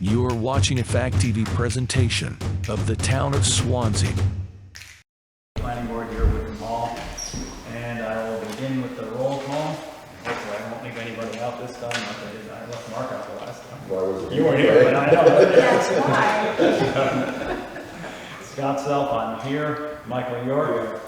You are watching a Fact TV presentation of the town of Swanzey. Planning board here with them all, and I will begin with the roll call. Hopefully I won't leave anybody out this time, like I did. I left Mark out the last time. Why was it? You weren't here, but I know. That's why. Scott Self, I'm here. Michael York.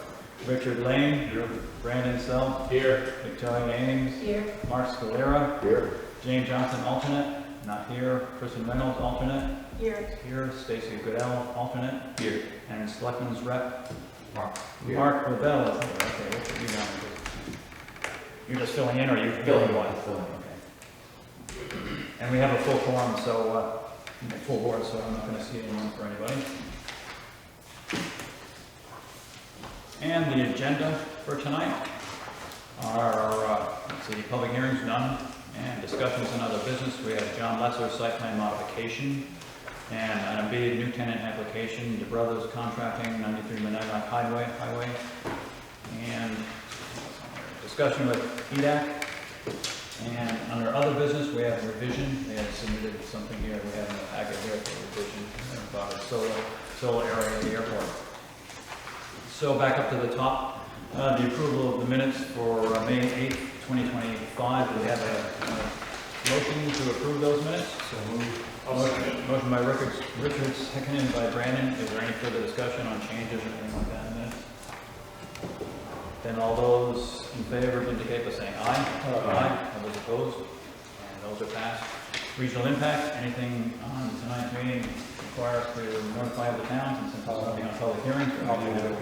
Richard Lane. Here. Brandon Self. Here. Victoria Ames. Here. Mark Scalera. Here. James Johnson, alternate. Not here. Kristen Reynolds, alternate. Here. Here. Stacy Goodell, alternate. Here. And Selectman's rep. Mark. Mark Lavelle is here. Okay, what's you down? You're just filling in, or are you filling one? Okay. And we have a full quorum, so full board, so I'm not going to see anyone for anybody. And the agenda for tonight are, let's see, public hearings, none, and discussions and other business. We have John Lesser site plan modification, and item B, new tenant application, the Brothers Contracting, 93 Monadnock Highway, and discussion with EDAC. And under other business, we have revision. They have submitted something here. We have in the packet here for revision about a solar area at the airport. So back up to the top, the approval of the minutes for May 8th, 2025. Do we have a motion to approve those minutes? So moved. Motion by Richards, seconded by Brandon. Is there any further discussion on changes or anything like that in minutes? Then all those in favor indicate by saying aye. Aye. All those opposed? And those are passed. Regional impact, anything on tonight's meeting require us to notify the town since it's nothing on public hearings? We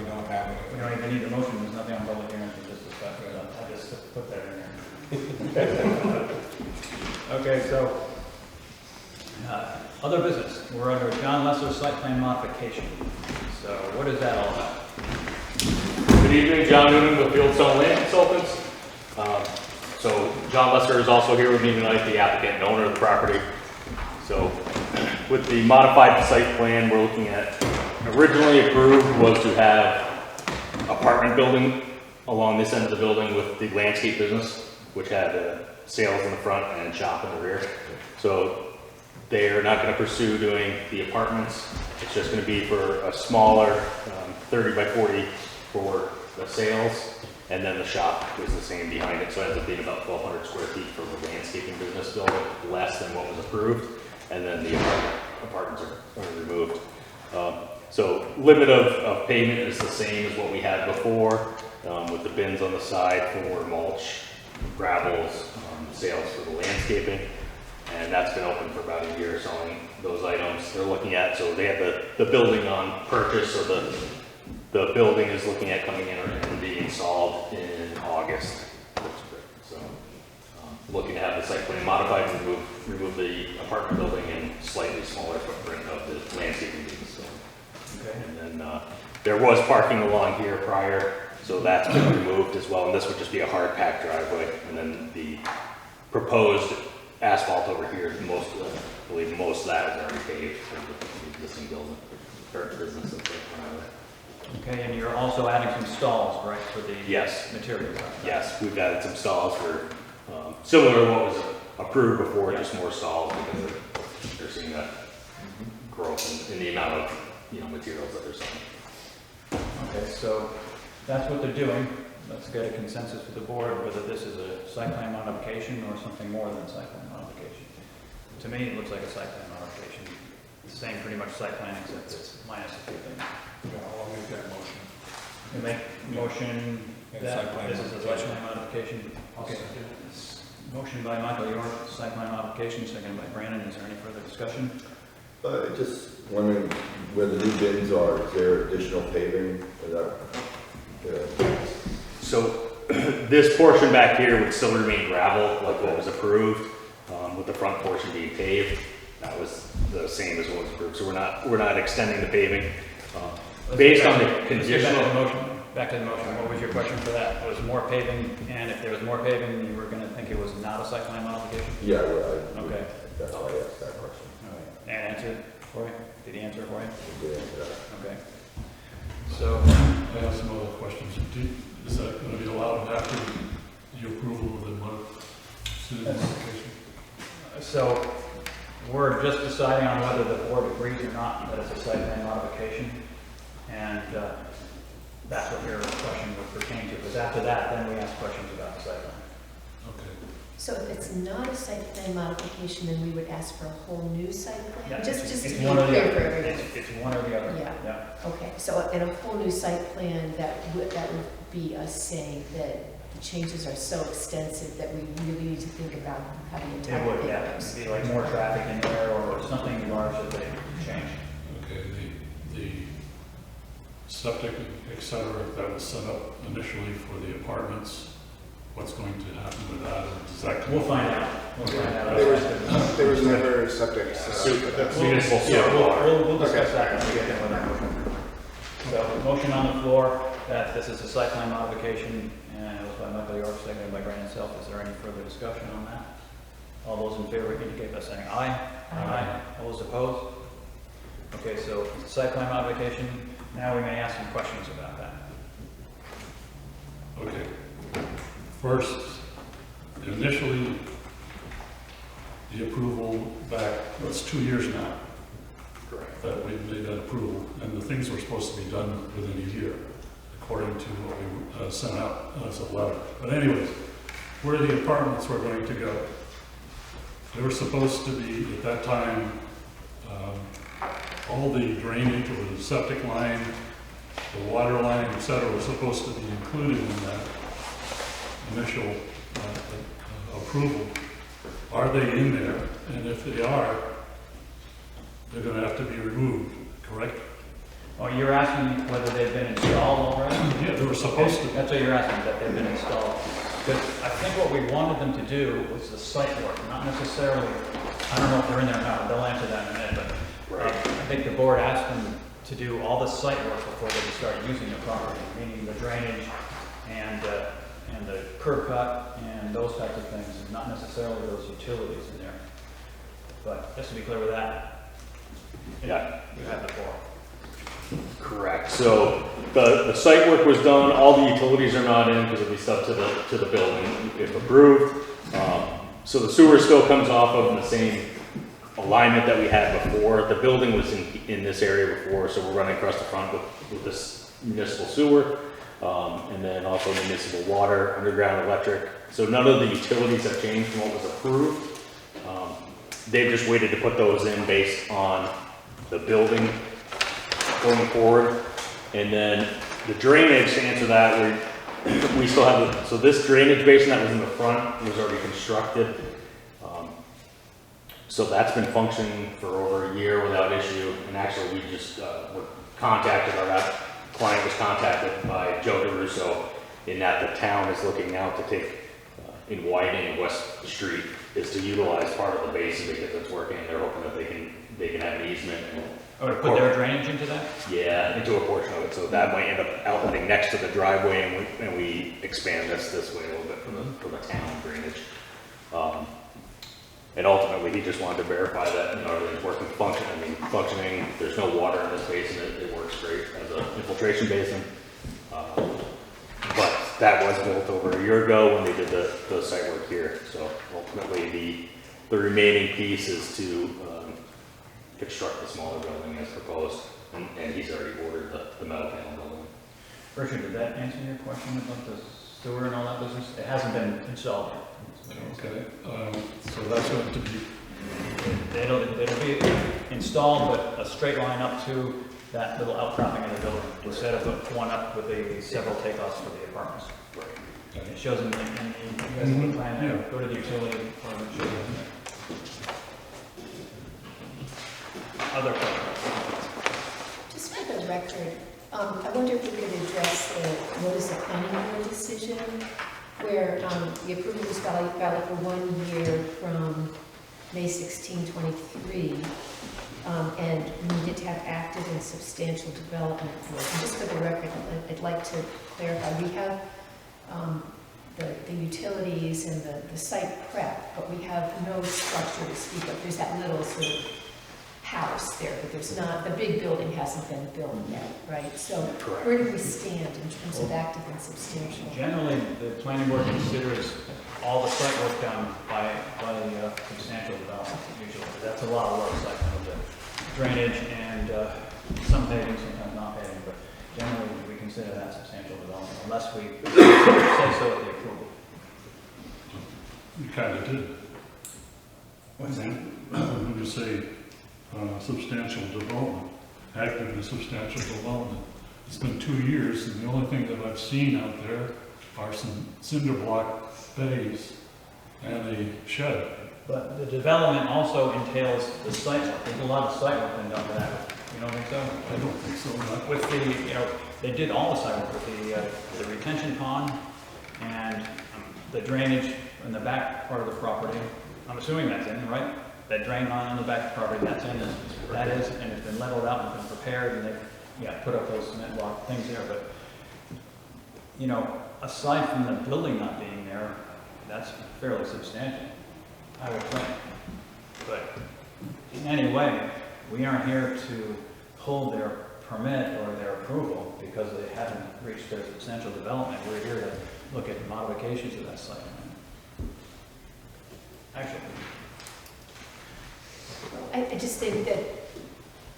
don't have it. We don't even need a motion, there's nothing on public hearings, we just discussed it. I just put that in there. Okay, so other business. We're under John Lesser site plan modification. So what is that all about? Good evening, John Noonan with Fieldstone Land Consultants. So John Lesser is also here with me tonight, the applicant and owner of the property. So with the modified site plan, we're looking at, originally approved was to have apartment building along this end of the building with the landscape business, which had sales in the front and shop in the rear. So they are not going to pursue doing the apartments. It's just going to be for a smaller 30 by 40 for the sales, and then the shop is the same behind it. So it ends up being about 1,200 square feet for the landscaping business building, less than what was approved, and then the apartments are removed. So limit of pavement is the same as what we had before, with the bins on the side for mulch, gravels, sales for the landscaping. And that's been open for about a year, selling those items they're looking at. So they have the building on purchase, or the building is looking at coming in and being installed in August. So looking to have the site plan modified and remove the apartment building and slightly smaller footprint of the landscaping business. So, okay. And then there was parking along here prior, so that's been removed as well. And this would just be a hard packed driveway. And then the proposed asphalt over here, I believe most of that is already paved for the existing building or business. Okay, and you're also adding some stalls, right, for the materials? Yes, we've added some stalls for similar to what was approved before, just more stalls because they're seeing that growth in the amount of materials that they're selling. Okay, so that's what they're doing. Let's get a consensus with the board whether this is a site plan modification or something more than site plan modification. To me, it looks like a site plan modification. It's the same pretty much site plan except it's minus a few things. I'll make that motion. You make motion that this is a site plan modification. Okay. Motion by Michael York, site plan modification, seconded by Brandon. Is there any further discussion? Just wondering where the new bins are. Is there additional paving? So this portion back here would still remain gravel, like what was approved, with the front portion being paved. That was the same as what was approved. So we're not extending the paving. Based on the conditional back to the motion. What was your question for that? Was more paving, and if there was more paving, you were going to think it was not a site plan modification? Yeah, okay. That's why I asked that question. All right. And answered for you? Did he answer for you? He did answer that. Okay. So I have some other questions. Is that going to be allowed after the approval of the modification? So We're just deciding on whether the board agrees or not that it's a site plan modification, and that's what your question would pertain to, because after that, then we ask questions about the site plan. Okay. So if it's not a site plan modification, then we would ask for a whole new site plan? Yeah, Just it's to be one or the clear other. for everyone. It's one or the other. Yeah. Okay, so in a whole new site plan, that would be us saying that the changes are so extensive that we really need to think about how the It entire would, thing yeah, goes. be like more traffic in there or something large that they change. Okay, the septic, et cetera, that was set up initially for the apartments, what's going to happen with that, or does that come? We'll find out. We'll find out. There was never a septic set up. That's municipal Yeah, sewer water. we'll discuss that when we get there with that motion. So, motion on the floor that this is a site plan modification, and it was by Michael York, seconded by Brandon Self. Is there any further discussion on that? All those in favor indicate by saying aye. Aye. All those opposed? Okay, so it's a site plan modification. Now we may ask some questions about that. Okay. First, initially, the approval back, that's 2 years now. Correct. That we made that approval, and the things were supposed to be done within a year, according to what we sent out as a letter. But anyways, where the apartments were going to go, they were supposed to be, at that time, all the drainage or the septic line, the water line, et cetera, was supposed to be included in that initial approval. Are they in there? And if they are, they're going to have to be removed, correct? Oh, you're asking whether they've been installed already? Yeah, they were supposed to. That's what you're asking, that they've been installed. Because I think what we wanted them to do was the site work, not necessarily, I don't know if they're in there now, they'll answer that in a minute, but I think the board asked them to do all the site work before they could start using the property, meaning the drainage and the curb cut and those types of things, not necessarily those utilities in there. But just to be clear with that, Yeah. you have the floor. Correct. So the site work was done, all the utilities are not in because it'll be stuff to the building if approved. So the sewer still comes off of the same alignment that we had before. The building was in this area before, so we're running across the front with this municipal sewer, and then also municipal water, underground electric. So none of the utilities have changed from what was approved. They've just waited to put those in based on the building going forward. And then the drainage, to answer that, we still have, so this drainage basin that was in the front was already constructed. So that's been functioning for over a year without issue. And actually we just were contacted, or that client was contacted by Joe DeRusso, in that the town is looking now to take, in widening West Street, is to utilize part of the basin because it's working. They're hoping that they can have an easement. Oh, to put their drainage into that? Yeah, into a portion of it, so that might end up outletting next to the driveway, and we expand this way a little bit for the town drainage. And ultimately, he just wanted to verify that, everything's functioning, there's no water in this basin, it works great as an infiltration basin. But that was built over a year ago when they did the site work here, so ultimately, the remaining piece is to construct the smaller building as proposed, and he's already ordered the metal panel building. Richard, did that answer your question about the sewer and all that business? It hasn't been installed yet. Okay, so that's going to be, It'll be installed, but a straight line up to that little outcropping in the building, instead of one up with the several takeoffs for the apartments. It shows in the, you guys have a plan there, go to the utility, or it shows in there. Other questions? Just for the record, I wonder if we could address what is the planning board decision, where the approval was valid for 1 year from May 16, 23, and we needed to have active and substantial development work. And just for the record, I'd like to clarify, we have the utilities and the site prep, but we have no structure to speak of. There's that little sort of house there, but there's not, the big building hasn't been built yet, right? So Correct. where do we stand in terms of active and substantial? Generally, the planning board considers all the site work done by substantial development usually. That's a lot of work, site of the drainage and some paving, sometimes not paving, but generally we consider that substantial development unless we say so at the approval. You kind of did. What's that? When you say substantial development, active and substantial development. It's been 2 years, and the only thing that I've seen out there are some cinder block bays and a shed. But the development also entails the site work. There's a lot of site work been done for that. You don't think so? I don't think so. Not With the, they did all the site work with the retention pond and the drainage in the back part of the property. I'm assuming that's in, right? That drain line on the back of the property, that's in, that is, and it's been leveled out and been prepared, and they, put up those cement block things there, but, aside from the building not being there, that's fairly substantial, I would think. But in any way, we aren't here to hold their permit or their approval because they haven't reached their substantial development. We're here to look at modifications of that site. Actually, I just think that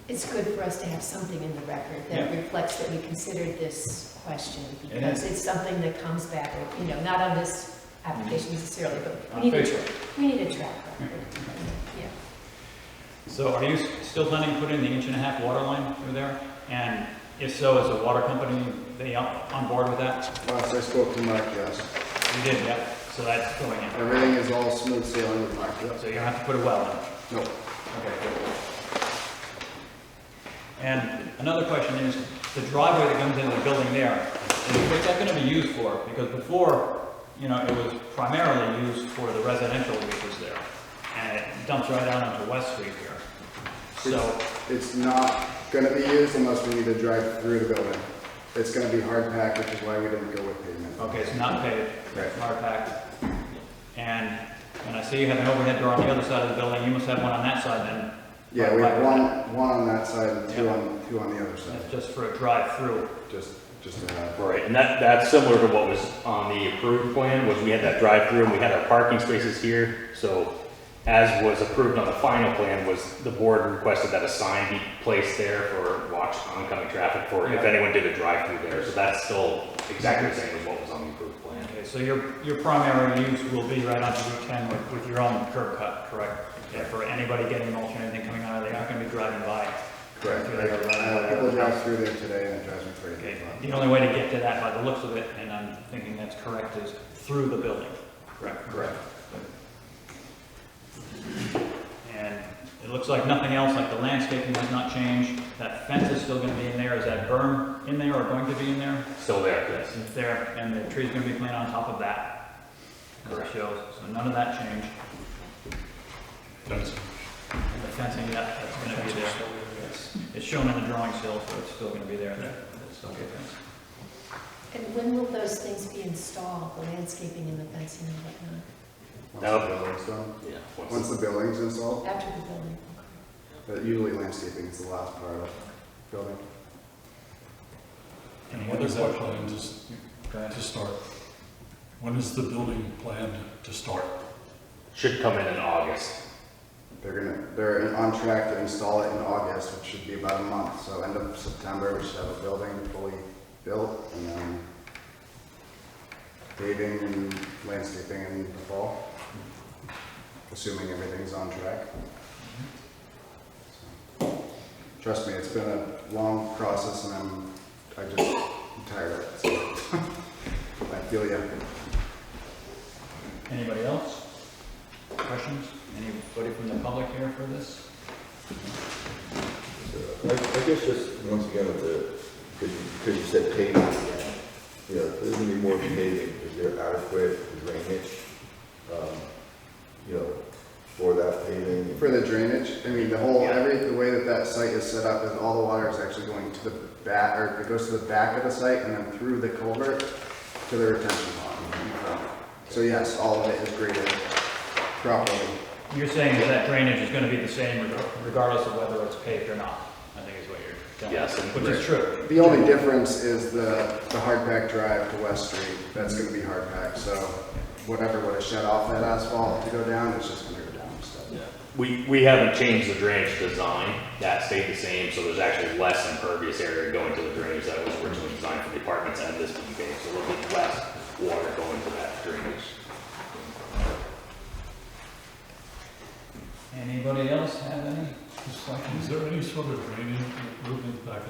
it's good for us to have something in the record that Yeah. reflects that we considered this question, It because is. it's something that comes back, not on this application necessarily, but On we need Facebook. we need a track record. Yeah. so are you still planning to put in the 1.5-inch water line through there? And if so, is the water company, they on board with that? Last I spoke to Mark, yes. You did, yeah. So that's going in. Everything is all smooth sailing with Mark, yes. So you don't have to put a well in? Nope. Okay, good. And another question is, the driveway that comes into the building there, what's that going to be used for? Because before, it was primarily used for the residential uses there, and it dumps right out onto West Street here. So, It's not gonna be used unless we need to drive through the building. It's gonna be hard packed, which is why we didn't go with pavement. okay, it's not paved, Right. hard packed. And I see you have an overhead door on the other side of the building, you must have one on that side then. Yeah, we have one on that side and two Yeah. on the other side, That's just for a drive-through. just to have. Right, and that's similar to what was on the approved plan, was we had that drive-through and we had our parking spaces here. So as was approved on the final plan, was the board requested that a sign be placed there for watch oncoming traffic for if Yeah. anyone did a drive-through there. So that's still exactly the same as what was on the approved plan. Okay, so your primary use will be right onto Route 10 with your own curb cut, correct? Yeah, for anybody getting mulch or anything coming out of there, aren't going to be driving by. Correct. Through there, I have right? people drive through there today and it drives me Okay, crazy. the only way to get to that by the looks of it, and I'm thinking that's correct, is through the building. Correct. Correct. And it looks like nothing else, like the landscaping has not changed. That fence is still going to be in there. Is that berm in there or going to be in there? Still there, yes. It's there, and the tree's going to be planted on top of that, as it shows. So none of that changed. Fencing. And the fencing, that's going to be there. It's shown in the drawing still, so it's still going to be there. It's still good fence. And when will those things be installed, the landscaping and the fencing and whatnot? Once No. the building's done. Yeah. Once the building's installed, After the building? but usually landscaping is the last part of the building. And Any when other is that questions? planned Go ahead. to start? When is the building planned to start? Should come in August. They're on track to install it in August, which should be about a month. So end of September, we should have a building fully built, and then paving and landscaping in the fall, assuming everything's on track. So, trust me, it's been a long process, and I'm tired of it. So I feel you. Anybody else? Questions? Anybody from the public here for this? I guess just, once again, because you said paving, there's gonna be more paving, is there adequate drainage, for that paving? For the drainage, I mean, the way that site is set up is all the water is actually going to the back, or it goes to the back of the site and then through the culvert to the retention pond in front. So yes, all of it is graded properly. You're saying that drainage is gonna be the same regardless of whether it's paved or not, I think is what you're telling Yes, us, and which is true. The only difference is the hard pack drive to West Street, that's gonna be hard pack, so whatever would have shut off that asphalt to go down, it's just gonna go down instead. We haven't changed the drainage design, that stayed the same, so there's actually less impervious area going to the drainage that was originally designed for the apartments and this being paved, so a little bit less water going to that drainage. Anybody else have any Is questions? there any sort of drainage improvement back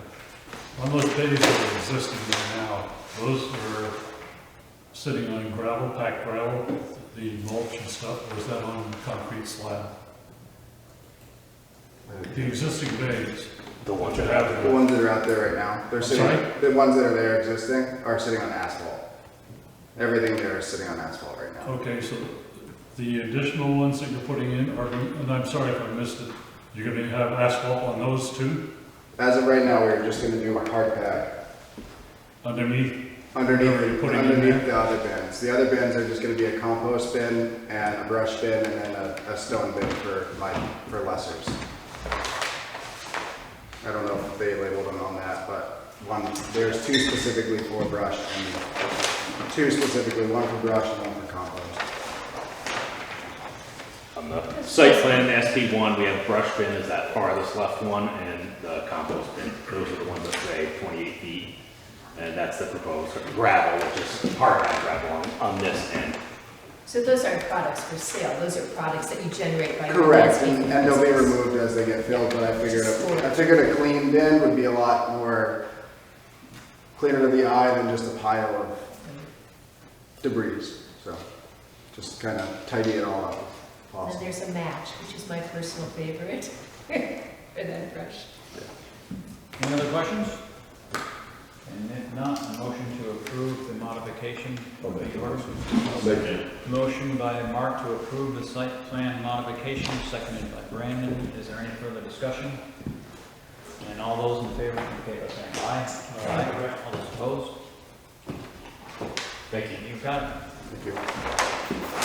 on those bays that are existing there now? Those are sitting on gravel, packed gravel, the mulch and stuff, or is that on concrete slab? The existing bays. The ones that that have The ones that are out there right now, they're sitting, Sorry? the ones that are there existing are sitting on asphalt. Everything there is sitting on asphalt right now. Okay, so the additional ones that you're putting in are, and I'm sorry if I missed it, you're gonna have asphalt on those too? As of right now, we're just gonna do a hard pack Underneath? Whatever you're underneath putting in underneath there? the other bins. The other bins are just gonna be a compost bin and a brush bin and then a stone bin for lessers. I don't know if they labeled them on that, but there's two specifically for brush and two specifically, one for brush and one for compost. On the site plan, SP1, we have brush bin is that farthest left one, and the compost bin, those are the ones that say 28 feet. And that's the proposed gravel, which is hard packed gravel on this end. So those aren't products for sale, those are products that you generate by. Correct, landscaping and they'll be business. removed as they get filled, but I figured a clean bin would be a lot more cleaner to the eye than just a pile of debris, so just kind of tidy it all up if And possible. there's a match, which is my personal favorite, for that brush. Any other questions? And if not, a motion to approve the modification of the ordinance. Motion by Mark to approve the site plan modification, seconded by Brandon. Is there any further discussion? And all those in favor indicate by saying aye. Aye. All those opposed? Thank you. You've got it. Thank you.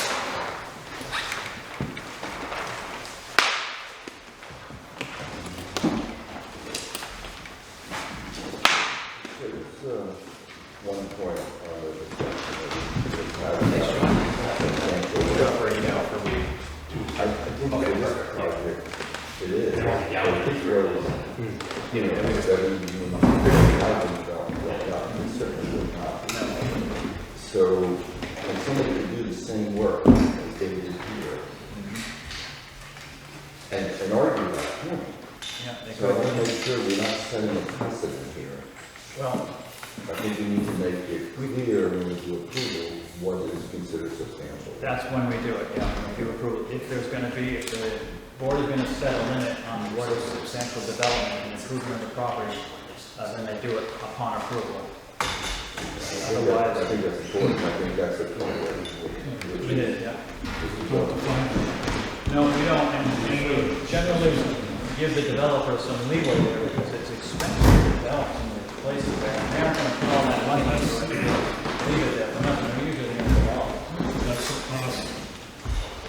There's one point on the For email for me. I think it is a project. It is. It's really, you know, that we housing development, it certainly would not. So, when somebody could do the same work as they did here, and argue that point. Yeah, they So I want to could. make sure we're not setting a precedent here. Well, I think we need to make it clear when we do approval, what is considered substantial. that's when we do it, yeah, when we do approve. If there's gonna be, if the board is gonna set a limit on what is substantial development and improvement of the property, then they do it upon approval. I Otherwise, think that's important, I think that's the point where we did, yeah. Don't define it. No, we don't, and we generally give the developer some leeway there because it's expensive to develop some of these places there. And they're not gonna put all that money into it, leave it there for nothing, we usually don't develop. That's the cost.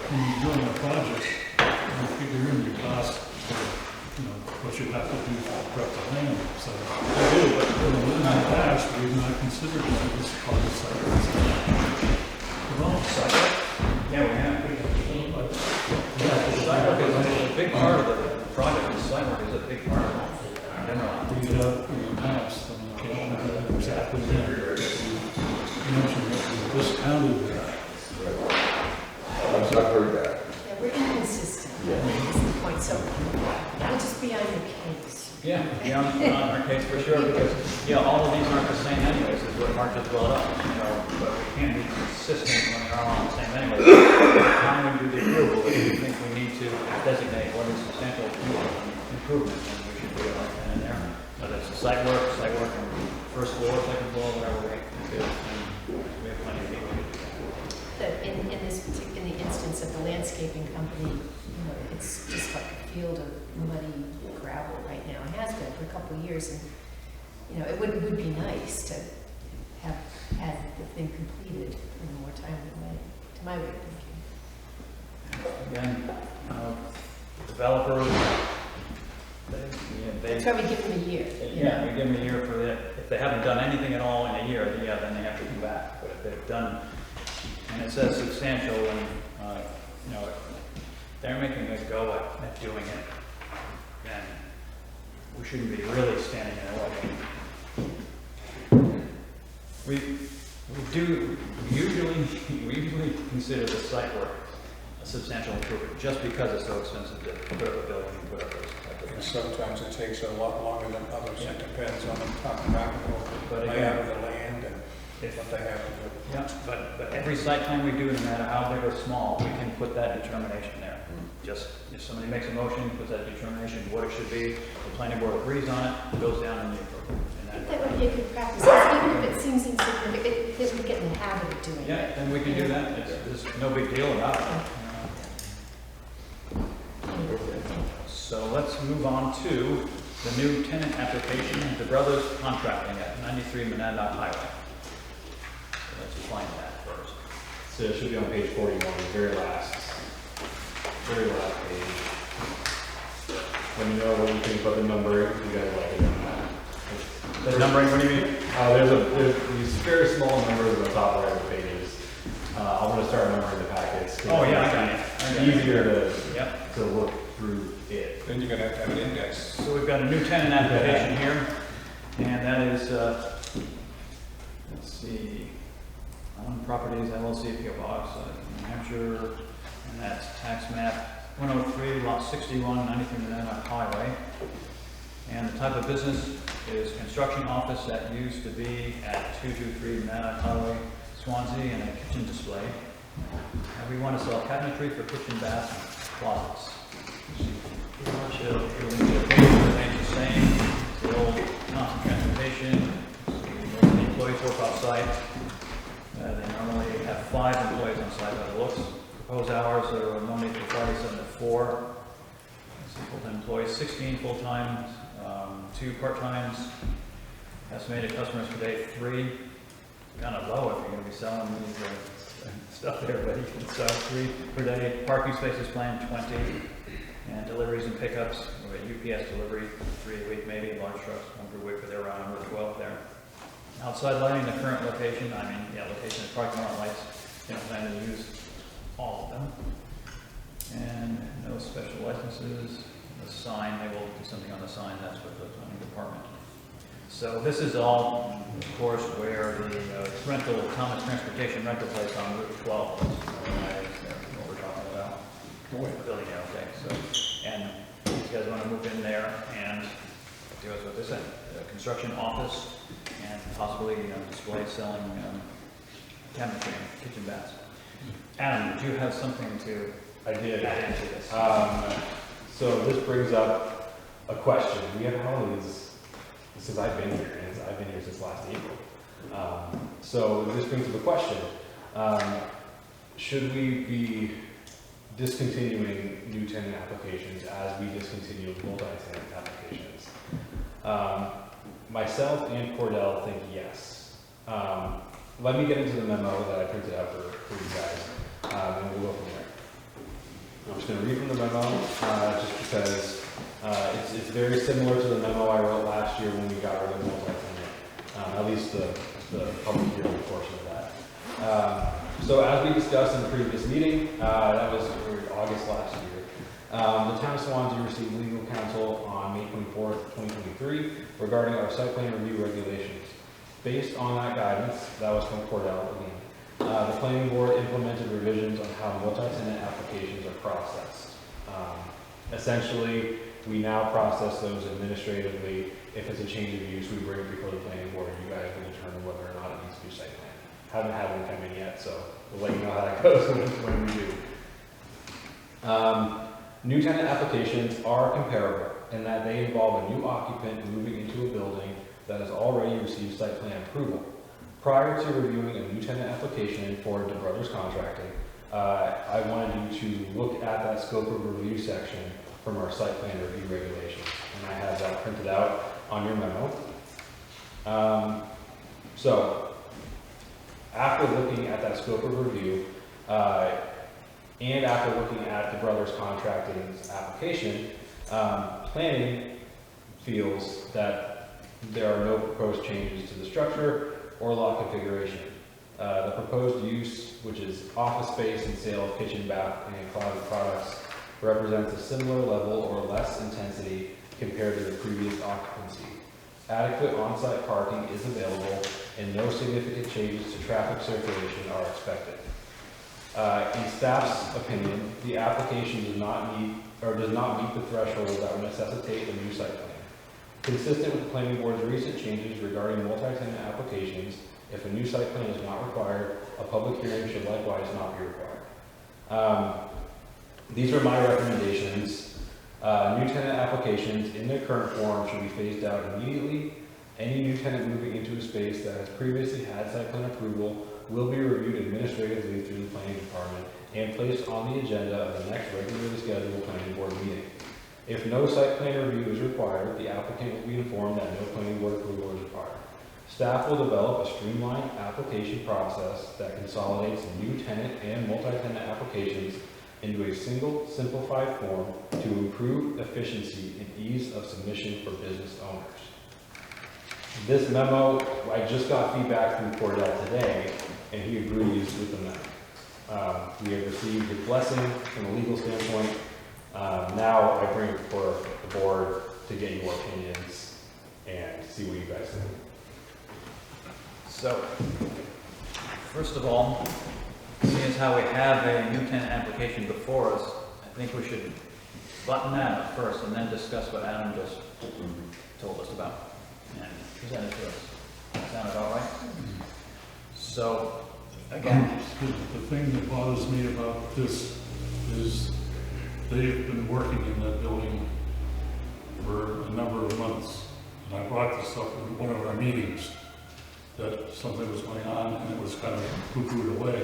When you're doing a project, you figure in your cost, you know, what you have to do to prep the land, so. We do, but In the past, we've not considered that as part of site. Well, sidewalk? Yeah, we have. Sidewalk is a big part of the project, the sidewalk is a big part of it. Generally. we have in the past, and I can't remember exactly when, you mentioned that we discounted that. I've heard that. Yeah, we're inconsistent, Yeah. is the point, so we'll just be on your case. Yeah, on our case for sure, because, yeah, all of these aren't the same anyways, is what Mark just brought up, you know, but we can't be consistent when they're all on the same anyways. By the time we do the approval, if we think we need to designate what is substantial improvement, then we should do it right then and there. Whether it's site work on first floor, second floor, whatever we do, and we have plenty of people to do that. That in this particular, in the instance of the landscaping company, you know, it's just like a field of muddy gravel right now. It has been for a couple of years, and, you know, it would be nice to have had the thing completed in a more timely way, to my way of thinking. Again, developers, That's why we give them a year. you yeah, know. we give them a year for that. If they haven't done anything at all in a year, yeah, then they have to come back. But if they've done, and it says substantial, and, you know, if they're making a go at doing it, then we shouldn't be really standing in their way. We usually consider the site work a substantial improvement, just because it's so expensive to put up a building and put up those type of And things. sometimes it takes a lot longer than others. Yeah. It depends on the topographical But layout of again, the land and what they have to do. yeah, but every site plan we do, no matter how big or small, we can put that determination there. Just, if somebody makes a motion, puts that determination, what it should be, the planning board agrees on it, it goes down in the approval. I think that would be a good practice, 'cause even if it seems insignificant, because we get in the habit of doing it. Yeah, then we can do that, there's no big deal about it. So let's move on to the new tenant application, the Brothers Contracting at 93 Monadnock Highway. So let's find that first. So it should be on page 41, the very last page. Let me know what you think about the number, if you guys like it or not. The numbering, what do you mean? There's these very small numbers on the top right of the pages. I'm gonna start numbering the packets. 'cause Oh, yeah, I got it. It's easier Yep. to look through it. Then you're gonna have to have an index. So we've got a new tenant application here, and that is, let's see, Allen Properties LLC, P.O. Box, New Hampshire, and that's tax map 103, lot 61, 93 Monadnock Highway. And the type of business is construction office that used to be at 223 Monadnock Highway, Swanzey, and a kitchen display. And we want to sell cabinetry for kitchen, baths, and closets. Pretty much remains the same. It's the old constant transportation. The employees work off site. They normally have 5 employees on site by the looks. Proposed hours are Monday through Friday, 7 to 4. Full-time employees, 16 full-time, 2 part-times. Estimated customers per day, 3. Kind of low if you're going to be selling these stuff there, but you can sell 3 per day. Parking spaces planned 20. And deliveries and pickups, we have UPS delivery, 3 a week maybe, large trucks, 1 per week, but they're around number 12 there. Outside lighting, the current location, location is parking lot lights, plan to use all of them. And no special licenses. The sign, they will do something on the sign, that's with the zoning department. So this is all, of course, where the rental, Thomas Transportation rental place on Route 12 was. What we're talking about. Building there, okay, so, and these guys want to move in there and do us what they said, a construction office and possibly, display selling, cabinetry and kitchen baths. Adam, did you have something to I did. add into this? So this brings up a question. We have holidays since I've been here, and I've been here since last April. So this brings up a question. Should we be discontinuing new tenant applications as we discontinued multi-tenant applications? Myself and Cordell think yes. Let me get into the memo that I printed out for you guys, and we'll go from there. I'm just going to read from the memo, just because it's very similar to the memo I wrote last year when we got rid of multi-tenant, at least the public hearing portion of that. So as we discussed in the previous meeting, that was August last year, the town of Swanzey received legal counsel on May 24th, 2023 regarding our site plan review regulations. Based on that guidance, that was from Cordell again, the planning board implemented revisions on how multi-tenant applications are processed. Essentially, we now process those administratively. If it's a change of use, we bring it before the planning board, and you guys will determine whether or not it needs to be site plan. Haven't had one come in yet, so we'll let you know how that goes when we do. New tenant applications are comparable in that they involve a new occupant moving into a building that has already received site plan approval. Prior to reviewing a new tenant application for the Brothers Contracting, I wanted you to look at that scope of review section from our site plan review regulations, and I have that printed out on your memo. So, after looking at that scope of review, And after looking at the Brothers Contracting's application, planning feels that there are no proposed changes to the structure or lot configuration. The proposed use, which is office space and sale of kitchen, bath, and closet products, represents a similar level or less intensity compared to the previous occupancy. Adequate on-site parking is available and no significant changes to traffic circulation are expected. In staff's opinion, the application does not meet the threshold that would necessitate a new site plan. Consistent with the planning board's recent changes regarding multi-tenant applications, if a new site plan is not required, a public hearing should likewise not be required. These are my recommendations. New tenant applications in their current form should be phased out immediately. Any new tenant moving into a space that has previously had site plan approval will be reviewed administratively through the planning department and placed on the agenda of the next regularly scheduled planning board meeting. If no site plan review is required, the applicant will be informed that no planning board approval is required. Staff will develop a streamlined application process that consolidates new tenant and multi-tenant applications into a single, simplified form to improve efficiency and ease of submission for business owners. This memo, I just got feedback from Cordell today, and he agrees with the memo. We have received a blessing from a legal standpoint. Now I bring it for the board to get your opinions and see what you guys think. So, first of all, seeing as how we have a new tenant application before us, I think we should button that up first and then discuss what Adam just told us about and present it to us. Sound about right? So, again, The thing that bothers me about this is they've been working in that building for a number of months. And I brought this up in one of our meetings, that something was going on and it was kind of poo-pooed away.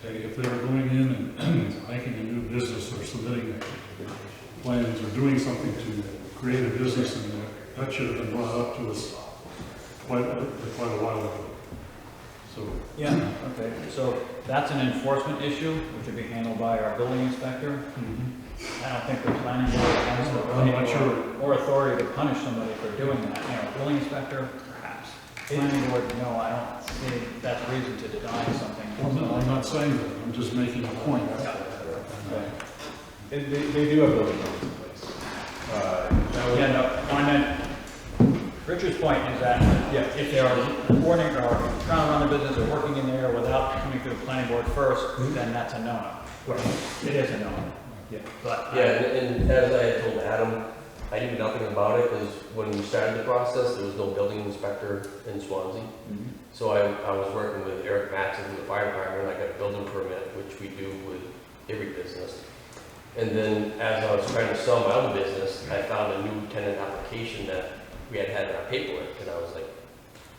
And if they were going in and making a new business or submitting plans or doing something to create a business in there, that should have been brought up to us quite a while ago. So, yeah, okay. So that's an enforcement issue, which would be handled by our building inspector. I don't think the planning board has the I'm not ability sure. or authority to punish somebody for doing that. You know, building inspector, perhaps. Planning board, no, I don't see that's reason to deny something. I'm not saying that, I'm just making a point. Okay. They do have building permits in place. Yeah, no, I meant, Richard's point is that, yeah, if they are reporting or trying to run the business or working in there without coming through the planning board first, then that's a no-no. It is a no-no. Yeah. But, Yeah, and as I had told Adam, I knew nothing about it because when we started the process, there was no building inspector in Swanzey. So I was working with Eric Matson from the fire department. I got a building permit, which we do with every business. And then as I was trying to sell my other business, I found a new tenant application that we had in our paperwork. And I was like,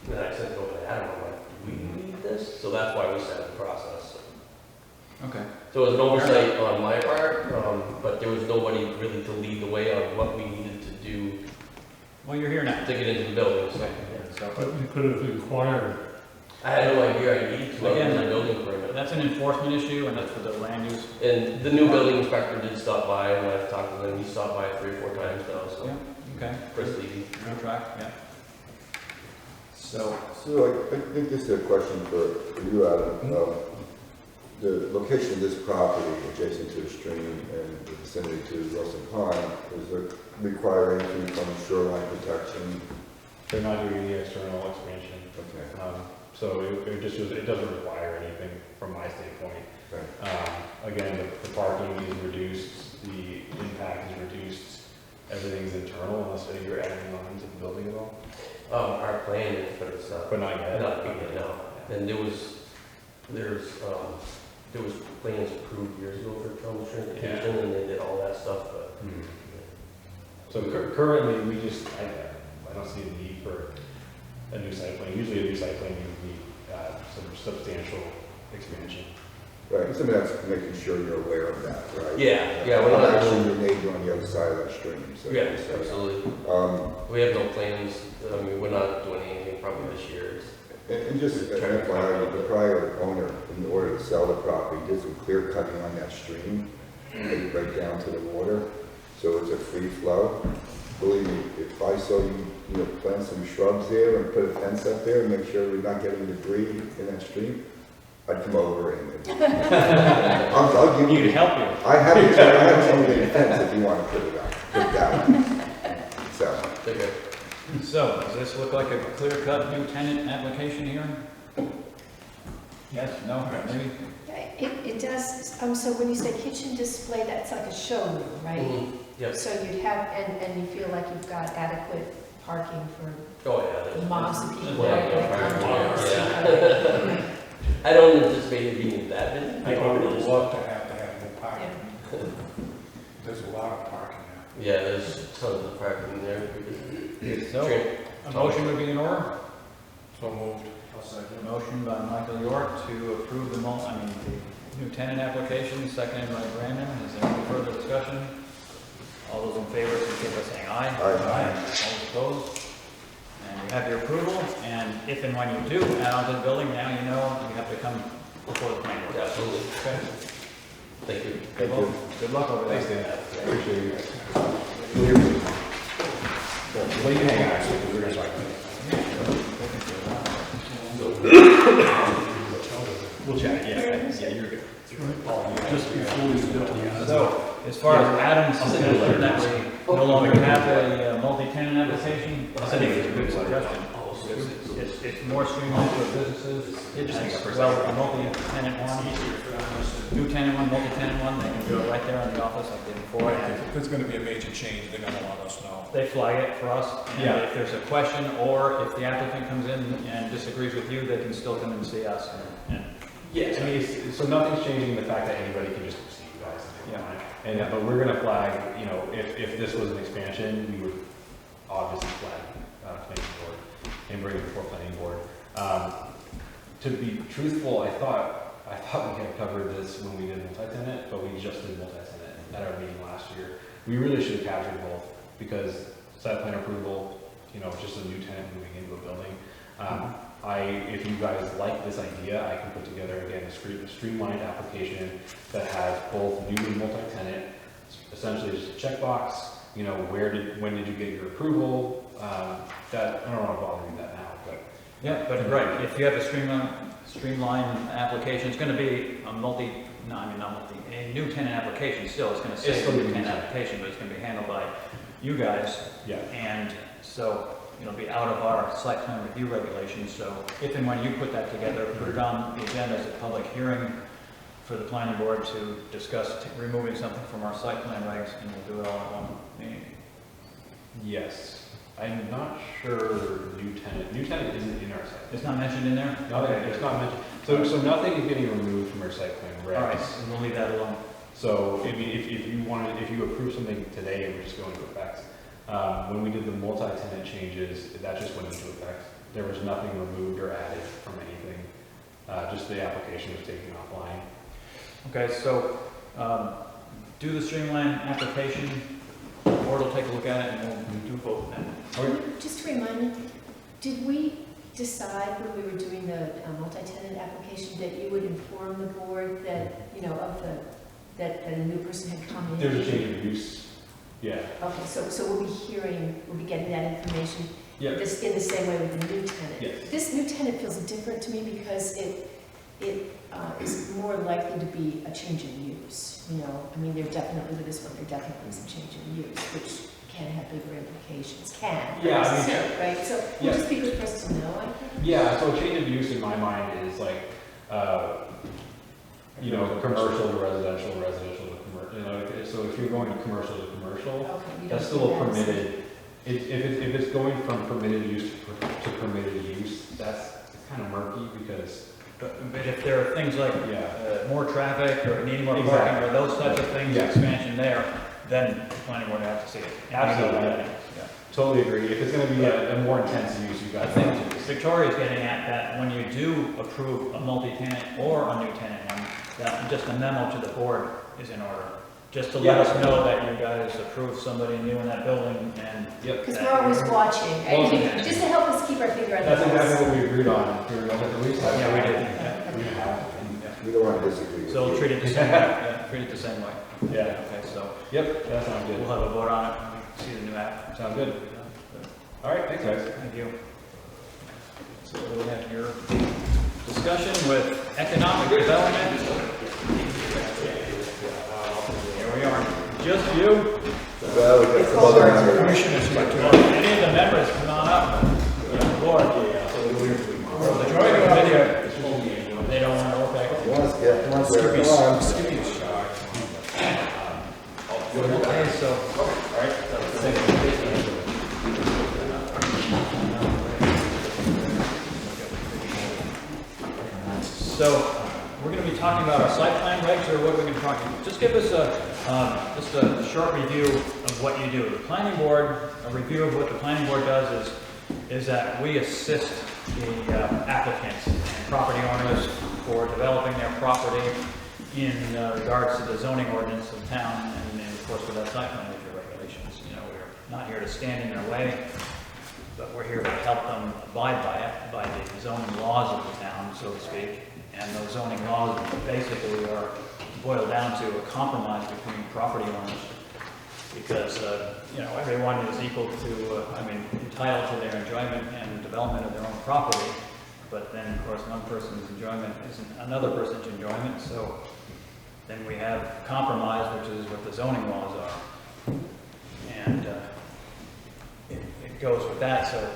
then I sent it over to Adam. I'm like, do we need this? So that's why we started the process. okay. So it was an oversight on my part, but there was nobody really to lead the way on what we needed to do Well, you're here now. to get into the building. So, But you could have inquired. I had no idea I needed to Again, get a building permit. That's an enforcement issue, and that's for the land use. And the new building inspector did stop by, and I've talked to him. He stopped by 3 or 4 times now, so Yeah, okay. pretty easy. You're on track, yeah. So, So I think this is a question for you, Adam. The location of this property adjacent to a stream and the vicinity to Wilson Pond, does it require anything from shoreline protection? They're not doing any external expansion. Okay. So it doesn't require anything from my standpoint. Okay. Again, the parking is reduced, the impact is reduced, everything's internal unless you're adding on to the building at all. Our plan is, but it's not. But not yet. Not yet, no. And there was plans approved years ago for transportation, and they did all that stuff, but. So currently, I don't see a need for a new site plan. Usually a new site plan, you need some substantial expansion. Right, and something that's making sure you're aware of that, right? Yeah, we're not Actually, your neighbor on the other side of that stream, so. Yeah, absolutely. We have no plans, I mean, we're not doing anything probably this year. And just an FYI, the prior owner, in order to sell the property, did some clear cutting on that stream, right down to the water, so it's a free flow. Believe me, if I saw you, plant some shrubs there and put a fence up there and make sure we're not getting debris in that stream, I'd come over and I'll give Need you. help you. I have a fence if you want to put it up, put down. So. Okay. So, does this look like a clear-cut new tenant application here? Yes, no, maybe? It does, so when you say kitchen display, that's like a showroom, right? Mhm. Yes. So you'd have, and you feel like you've got adequate parking for Oh, yeah. there's- mobs of people. Well, right? yeah. I don't anticipate it being that busy. I would love to have more parking. Yeah. There's a lot of parking now. Yeah, there's tons of parking in there. So, a motion would be in order? So moved. A motion by Michael York to approve the new tenant application, seconded by Brandon. Is there any further discussion? All those in favor, indicate by saying aye. Aye. All opposed? And you have your approval, and if and when you do add on to the building, now you know you have to come before the planning board. Absolutely. Okay. Thank you. Good luck over there. Thanks, Dan. Appreciate you. Well, you can hang out, actually, because we're gonna talk about it. We'll chat, yeah, you're good. Just before we get to the So, as far as Adam's suggestion that we no longer have a multi-tenant application, I think it's a good suggestion. It's more streamlined for businesses. Well, a multi-tenant one, new tenant one, multi-tenant one, they can do it right there in the office like they did before. And If there's gonna be a major change, they're gonna let us know. they flag it for us. And Yeah. if there's a question, or if the applicant comes in and disagrees with you, they can still come and see us. And Yeah, I mean, so nothing's changing in the fact that anybody can just see you guys. Yeah. And, but we're gonna flag, if this was an expansion, we would obviously flag, planning board and bring it before planning board. To be truthful, I thought we had covered this when we did multi-tenant, but we just did multi-tenant at our meeting last year. We really should have captured both, because site plan approval, just a new tenant moving into a building. If you guys like this idea, I can put together, again, a streamlined application that has both new and multi-tenant, essentially just a checkbox, when did you get your approval? That, I don't want to bother you that now, but. yeah, but right, if you have a streamlined application, it's gonna be a a new tenant application still. It's gonna say It's still new a new tenant tenant. application, but it's gonna be handled by you guys. Yeah. And so, it'll be out of our site plan review regulations. So if and when you put that together, put it on the agenda as a public hearing for the planning board to discuss removing something from our site plan regs, and we'll do it all at one meeting. Yes. I'm not sure new tenant isn't in our site. It's not mentioned in there? No, it's not mentioned. So nothing is getting removed from our site plan regs. All right, we'll leave that alone. So if you approve something today and we're just going into effect, when we did the multi-tenant changes, that just went into effect. There was nothing removed or added from anything. Just the application was taken offline. Okay, so do the streamline application, the board will take a look at it, and we'll do both then. Just to remind me, did we decide when we were doing the multi-tenant application that you would inform the board that, that a new person had come in? There's a change of use. Yeah. Okay, so we'll be getting that information Yeah. this, in the same way with the new tenant. Yes. This new tenant feels different to me because it is more likely to be a change in use, there definitely, with this one, there definitely is a change in use, which can have bigger implications, not Yeah, necessarily, right? So Yeah. we'll just be good for us to know, I think. Yeah, so a change of use in my mind is like, commercial to residential, residential to commercial, so if you're going to commercial, Okay, you don't that's still think a that's- permitted, if it's going from permitted use to permitted use, it's kind of murky because, But if there are things like yeah. more traffic or needing more Exactly. parking or those types of things, Yeah. expansion there, then the planning board have to see it. Absolutely. Yeah. Totally agree. If it's gonna be a more intense use, you I guys. think Victoria's getting at that when you do approve a multi-tenant or a new tenant one, that just a memo to the board is in order. just to let us know that you guys approved somebody new in that building and. Because we're always watching, Well, right? Just to help us keep our finger on the That's pulse. exactly what we agreed on during the lease. Yeah, we did. Yeah. We have. We don't want to disagree. So we'll treat it the same way, yeah, treat it the same way. Yeah. Okay, so Yep, that sounds good. we'll have a vote on it when we see the new app. Sounds good. All right, thanks, guys. Thank you. So we have your discussion with economic development. Here we are, just you. Well, we got some other members. Commissioners, you Any of the members, come on up. Board. The joint committee, they don't want to work back. Come on, sir, come on. Just give me a shot. Okay, so, all right. So, we're going to be talking about our site plan regs, or what are we going to talk about? Just give us just a short review of what you do. The planning board, a review of what the planning board does is that we assist the applicants and property owners for developing their property in regards to the zoning ordinance of town and of course with that site plan review regulations. You know, we're not here to stand in their way, but we're here to help them abide by it, by the zoning laws of the town, so to speak. And those zoning laws basically are boiled down to a compromise between property owners, because you know, everyone is equal to, entitled to their enjoyment and development of their own property. But then, of course, one person's enjoyment isn't another person's enjoyment. So then we have compromise, which is what the zoning laws are, and it goes with that. So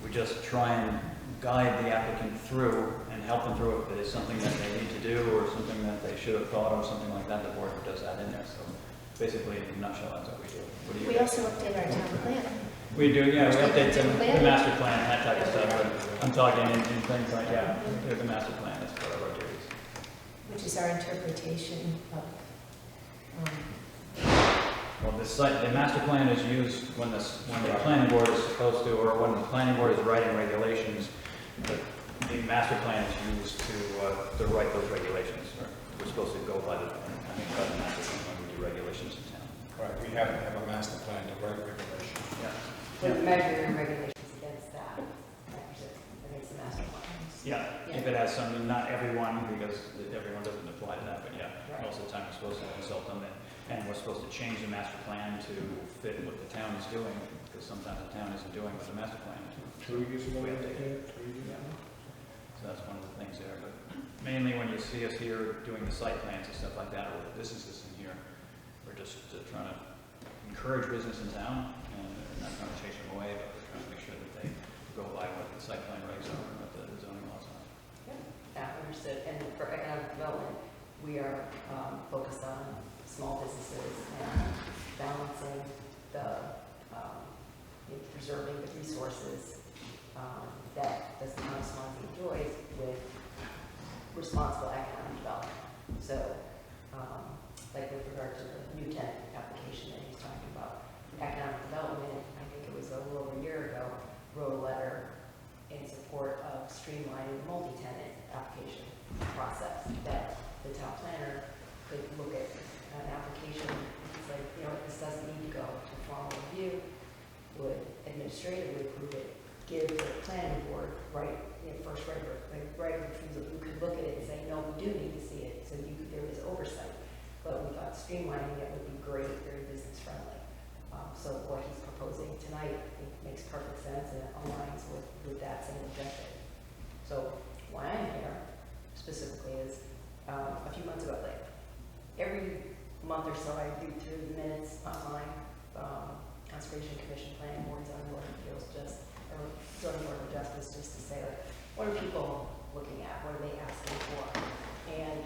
we just try and guide the applicant through and help them through if there's something that they need to do or something that they should have thought of, something like that. The board does that in there. So basically, in a nutshell, that's what we do. What do you We guys also update our town plan. We do, yeah, we update the Plan. master plan, that type of stuff, but I'm talking in things like, yeah, the master plan is part of our duties. Which is our interpretation of, Well, the master plan is used when the planning board is supposed to, or when the planning board is writing regulations, the master plan is used to write those regulations. We're supposed to go by the master plan when we do regulations in town. Right, we have to have a master plan to write regulations. Yeah. With measuring regulations against that, against the master plan. Yeah, if it has some, not everyone, because everyone doesn't apply to that, but yeah, Right. most of the time we're supposed to consult them, and we're supposed to change the master plan to fit what the town is doing, because sometimes the town isn't doing what the master plan is. Can we use some We other update it. So that's one of the things there, but mainly when you see us here doing the site plans and stuff like that, or the businesses in here, we're just trying to encourage business in town, and we're not trying to chase them away, but we're trying to make sure that they go by what the site plan regs are and what the zoning laws are. Yeah, understood. And for economic development, we are focused on small businesses and balancing the, preserving the resources that the town of Swanzey enjoys with responsible economic development. So, like with regard to the new tenant application that he's talking about, economic development, I think it was a little over a year ago, wrote a letter in support of streamlining the multi-tenant application process, that the town planner could look at an application and say, you know, this doesn't need to go to formal review, would administratively approve it, give the planning board first right of refusal. You could look at it and say, no, we do need to see it, so there is oversight. But we thought streamlining it would be great, very business friendly. So what he's proposing tonight, I think, makes perfect sense and aligns with that same objective. So why I'm here specifically is a few months ago, like every month or so, I read through the minutes online, Conservation Commission, Planning Board, Zoning Board of Appeals, or Zoning Board of Justice, just to say, like, what are people looking at? What are they asking for? And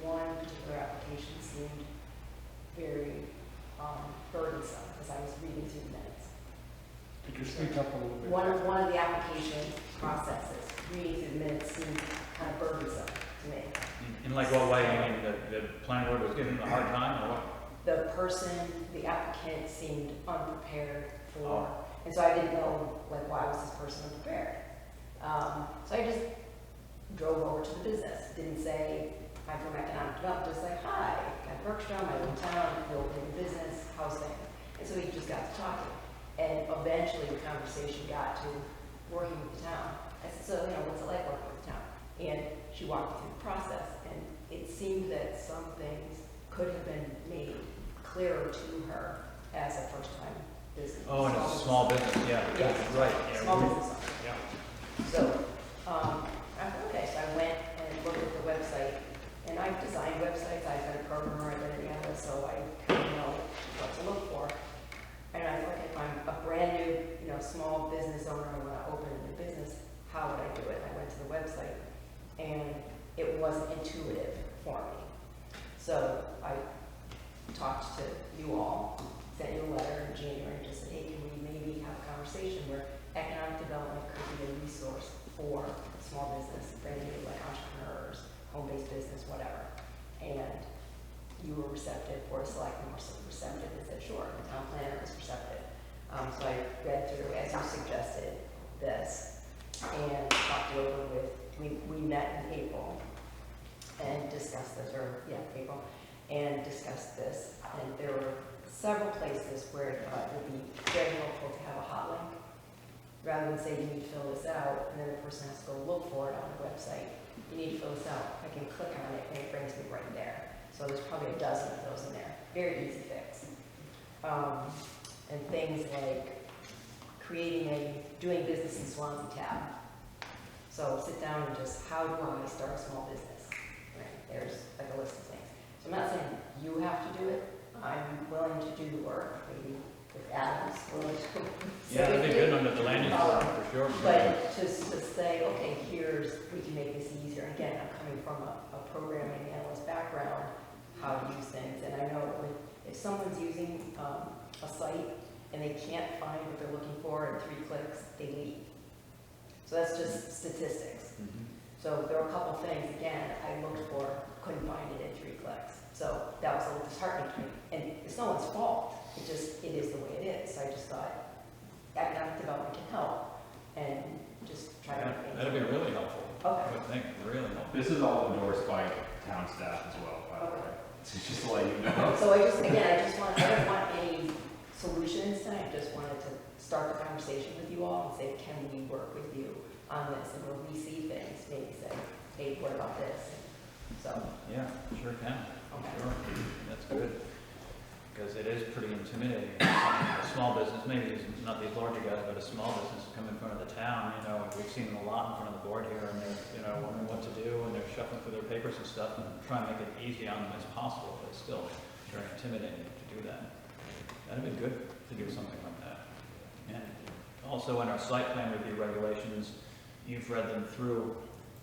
one particular application seemed very burdensome as I was reading through the minutes. Could you speak up a little bit? One of the application processes, reading through the minutes, seemed kind of burdensome to me. In like what way? I mean, the planning board was giving them a hard time, or what? The applicant seemed unprepared for, and so I didn't know, like, why was this person unprepared? So I just drove over to the business, didn't say, I'm from economic development, just like, hi, I'm Bergstrom, I live in town, we open a business, how's things? And so we just got to talking. And eventually the conversation got to working with the town. I said, so, what's it like working with the town? And she walked me through the process, and it seemed that some things could have been made clearer to her as a first-time business. Oh, and it's a small business, yeah, Yeah, right. Yeah, small business owner. Yeah. So, I thought, okay, so I went and looked at the website, and I've designed websites, I've been a programmer, I've been an analyst, so I kind of know what to look for. And I thought, okay, if I'm a brand new, small business owner, I want to open a new business, how would I do it? I went to the website, and it wasn't intuitive for me. So I talked to you all, sent you a letter in January, and just said, hey, can we maybe have a conversation where economic development could be a resource for small business, brand new, like entrepreneurs, home-based business, whatever. And you were receptive, Board of Selectmen were receptive, and said, sure, the town planner was receptive. So I read through, as you suggested, this, and talked it over with, we met in April, and discussed this, April, and discussed this, and there were several places where it would be very helpful to have a hot link, rather than say you need to fill this out, and then the person has to go look for it on the website. You need to fill this out. I can click on it, and it brings me right there. So there's probably a dozen of those in there. Very easy fix. And things like doing business in Swanzey tab. So sit down and just, how do I start a small business? Right, there's like a list of things. So I'm not saying you have to do it. I'm willing to do the work, maybe if Adam's willing to. Yeah, that'd be good under the land use law, for sure. But just to say, okay, we can make this easier. Again, I'm coming from a programming analyst background, how to use things. And I know if someone's using a site and they can't find what they're looking for in 3 clicks, they leave. So that's just statistics. Mhm. So there were a couple things, again, I looked for, couldn't find it in 3 clicks. So that was a little disheartening to me. And it's no one's fault. It is the way it is. So I just thought economic development can help and just try to make things. That'd be really helpful. Okay. I would think, really helpful. This is all endorsed by town staff as well, by the way. So just to let you know. So I don't want any solutions tonight, I just wanted to start the conversation with you all and say, can we work with you on this? And where we see things, maybe say, hey, what about this? So, Yeah, sure can. Okay. Sure, that's good. Because it is pretty intimidating. A small business, maybe not these larger guys, but a small business come in front of the town, we've seen them a lot in front of the board here, and they're, wondering what to do, and they're shuffling through their papers and stuff, and trying to make it easy on them as possible, but it's still very intimidating to do that. That'd be good to do something like that. And also in our site plan review regulations, you've read them through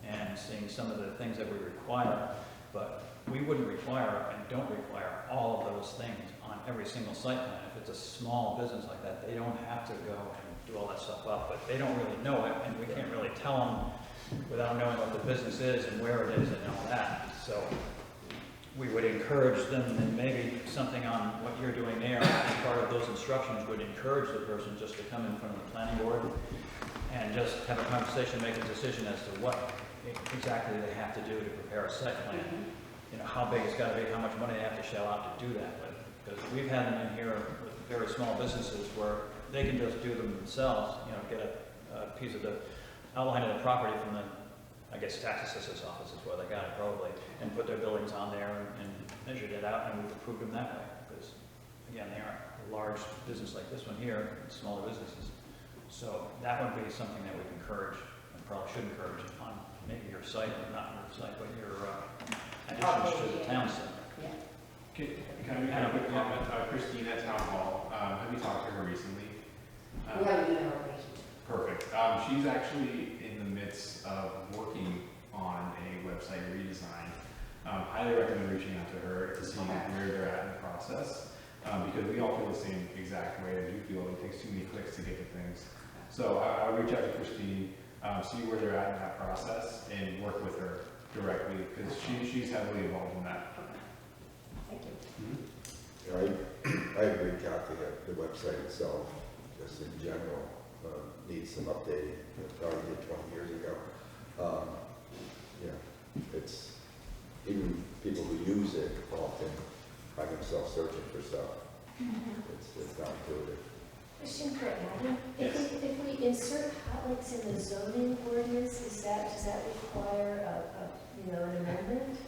and seeing some of the things that we require, but we wouldn't require and don't require all of those things on every single site plan. If it's a small business like that, they don't have to go and do all that stuff up, but they don't really know it, and we can't really tell them without knowing what the business is and where it is and all that. So we would encourage them, and maybe something on what you're doing there, as part of those instructions, would encourage the person just to come in front of the planning board and just have a conversation, make a decision as to what exactly they have to do to prepare a site plan. How big it's got to be, how much money they have to shell out to do that. Because we've had them in here with very small businesses where they can just do them themselves, get a piece of the outline of the property from the, I guess, tax assessor's office is where they got it probably, and put their buildings on there and measured it out, and we've approved them that way. Because, again, they aren't a large business like this one here, it's smaller businesses. So that would be something that we'd encourage, and probably should encourage on maybe your site, or not your site, but your additions to the town center. Yeah. Can I make a quick comment? Christine at Town Hall, have you talked to her recently? We have an email relationship. Perfect. She's actually in the midst of working on a website redesign. Highly recommend reaching out to her to see where they're at in the process, because we all feel the same exact way as you feel. It takes too many clicks to get to things. So I'll reach out to Christine, see where they're at in that process, and work with her directly, because she's heavily involved in that. Thank you. I agree, Cathy, the website itself, just in general, needs some updating. It probably did 20 years ago. It's even people who use it often find themselves searching for stuff. It's not intuitive. Question for Adam. If we insert hot links in the zoning ordinance, does that require an amendment?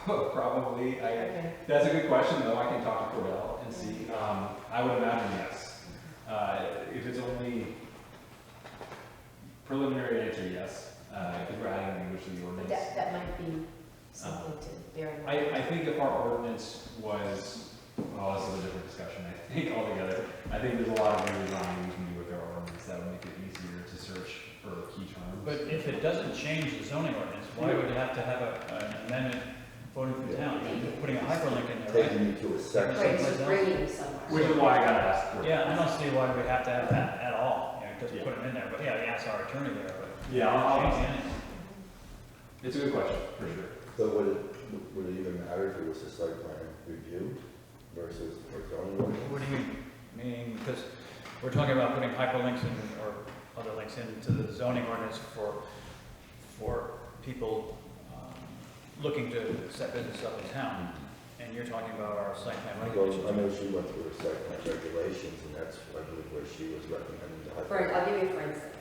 Probably, Okay. that's a good question, though, I can talk to Cordell and see, I would imagine yes. If it's only preliminary answer, yes, because we're adding language to the But ordinance. that might be something to bear in mind. I think if our ordinance was, well, this is a different discussion, I think altogether. I think there's a lot of redesign we can do with our ordinance that would make it easier to search for key terms. But if it doesn't change the zoning ordinance, why would it have to have an amendment voted from the town? You're putting a hyperlink in there, right? Taking you to a section. Right, it's bringing you somewhere. Which is why I gotta ask for it. Yeah, I don't see why we have to have that at all, just put it in there, but yeah, we ask our attorney there, but. Yeah, I'll Change anything. It's a good question, for sure. So would it even matter if it was a site plan review versus a zoning ordinance? What do you mean? Meaning, because we're talking about putting hyperlinks in, or other links into the zoning ordinance for people looking to set business up in town. And you're talking about our site plan Well, regulations. I know she went through her site plan regulations, and that's, I believe, where she was recommending the I'll give you for instance.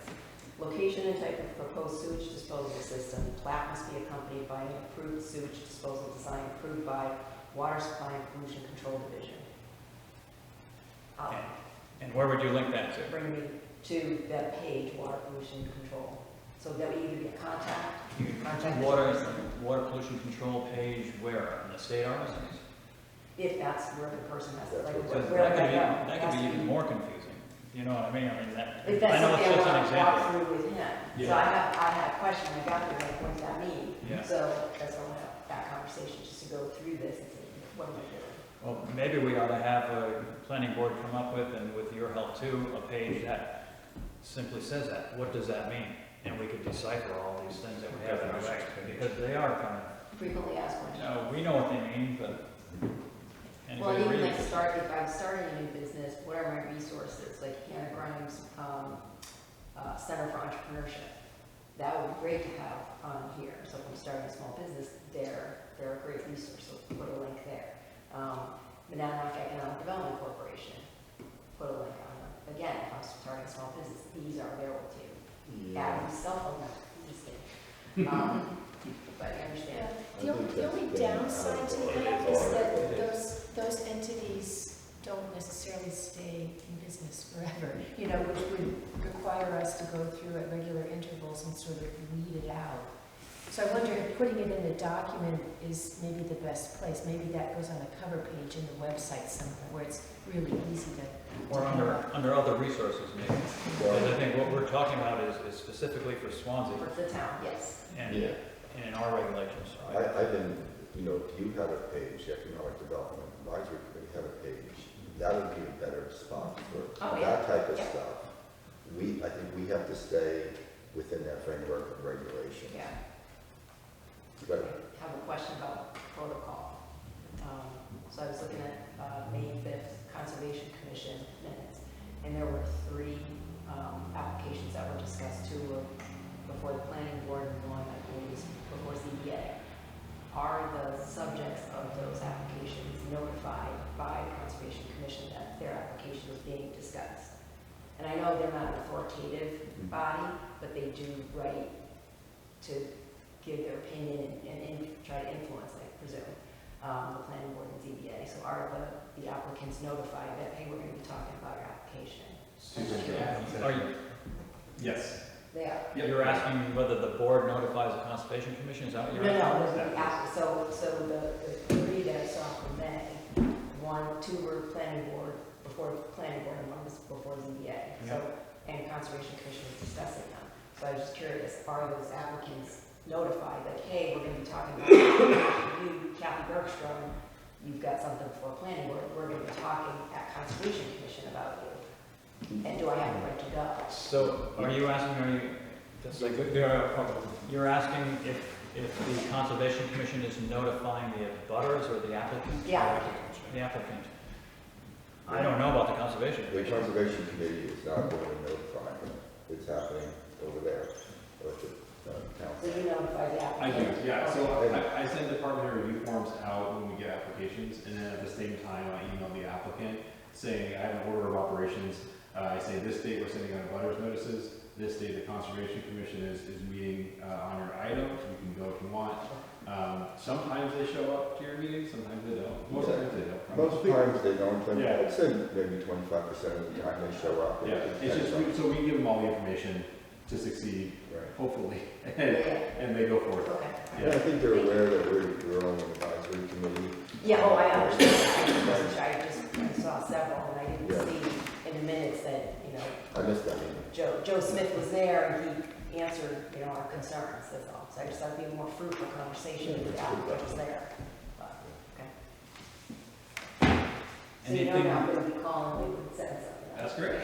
Location and type of proposed sewage disposal system. Plat must be accompanied by an approved sewage disposal design approved by Water Supply and Pollution Control Division. And where would you link that to? Bring me to that page, water pollution control. So that would either be a contact, contact this person, Water pollution control page where? In the state RSA's? if that's where the person has to, like, Because where That would could be, that go? that Has could be to even more confusing. You know what I mean? That, If that's I know it's something I just an want to walk example. through with him. So Yeah. I had a question, I got there, like, what does that mean? Yeah. So that's why I want to have that conversation, just to go through this and say, what am I doing? Well, maybe we ought to have a planning board come up with, and with your help too, a page that simply says that. What does that mean? And we could decipher all these things that we have in our regs, because they are kind Frequently asked of, questions. we know what they mean, but Well, anybody even read like it? if I'm starting a new business, what are my resources? Like Hannah Grimes, Center for Entrepreneurship. That would be great to have on here. So if I'm starting a small business, they're a great resource, so put a link there. Monadnock Economic Development Corporation, put a link on them. Again, if I'm starting a small business, these are available to you. Adam's cell phone number, I'm just kidding. But I understand. The only downside to that is that those entities don't necessarily stay in business forever, which would require us to go through at regular intervals and sort of weed it out. So I wonder if putting it in the document is maybe the best place. Maybe that goes on a cover page in the website somewhere where it's really easy to. Or under other resources, maybe. Because I think what we're talking about is specifically for Swanzey For the town, yes. and in our regulations. I think, if you had a page, Economic Development Advisory Committee had a page, that would be a better spot for Oh, yeah. that type of Yeah. stuff. I think we have to stay within that framework of regulation. Yeah. But I have a question about protocol. So I was looking at May 5th Conservation Commission minutes, and there were 3 applications that were discussed. 2 were before the planning board and 1, I believe, was before ZBA. Are the subjects of those applications notified by the Conservation Commission that their application is being discussed? And I know they're not an authoritative body, but they do write to give their opinion and try to influence, I presume, the planning board and ZBA. So are the applicants notified that, hey, we're going to be talking about your application? Are you, Yes. They are. you're asking whether the board notifies the Conservation Commission? Is that what No, you're asking? no, so the 3 that I saw from May, 2 were planning board, before planning board, and 1 was before ZBA. So, and Conservation Commission was discussing them. So I was just curious, are those applicants notified that, hey, we're going to be talking about you, Cathy Bergstrom, you've got something for planning board, we're going to be talking at Conservation Commission about you. And do I have the right to go? So are you asking, you're asking if the Conservation Commission is notifying the abutters or the applicant? The applicant. The applicant. I don't know about the Conservation the Commission. Conservation Committee is not going to notify them. It's happening over there, or at the So you notify the I applicant? do, yeah, so I send department head review forms out when we get applications, and then at the same time, I email the applicant saying, I have an order of operations, I say this date we're sending out butters notices, this date the Conservation Commission is meeting on your item, you can go if you want. Sometimes they show up to your meeting, sometimes they don't. Most times they don't. Most times they don't, but Yeah. I'd say maybe 25% of the time they show up. Yeah, it's just, so we give them all the information to succeed, Right. hopefully, and they go for it. Okay. Yeah, I think they're aware that we're on an advisory committee. Yeah, oh, I understand. I just saw several, and I didn't Yeah. see in the minutes that, you know, I missed that meeting. Joe Smith was there, and he answered, you know, our concerns, that's all. So I just thought it'd be a more fruitful conversation with the applicant was there. But, okay. So you know Anything- I'm not gonna be calling you and saying something. That's great.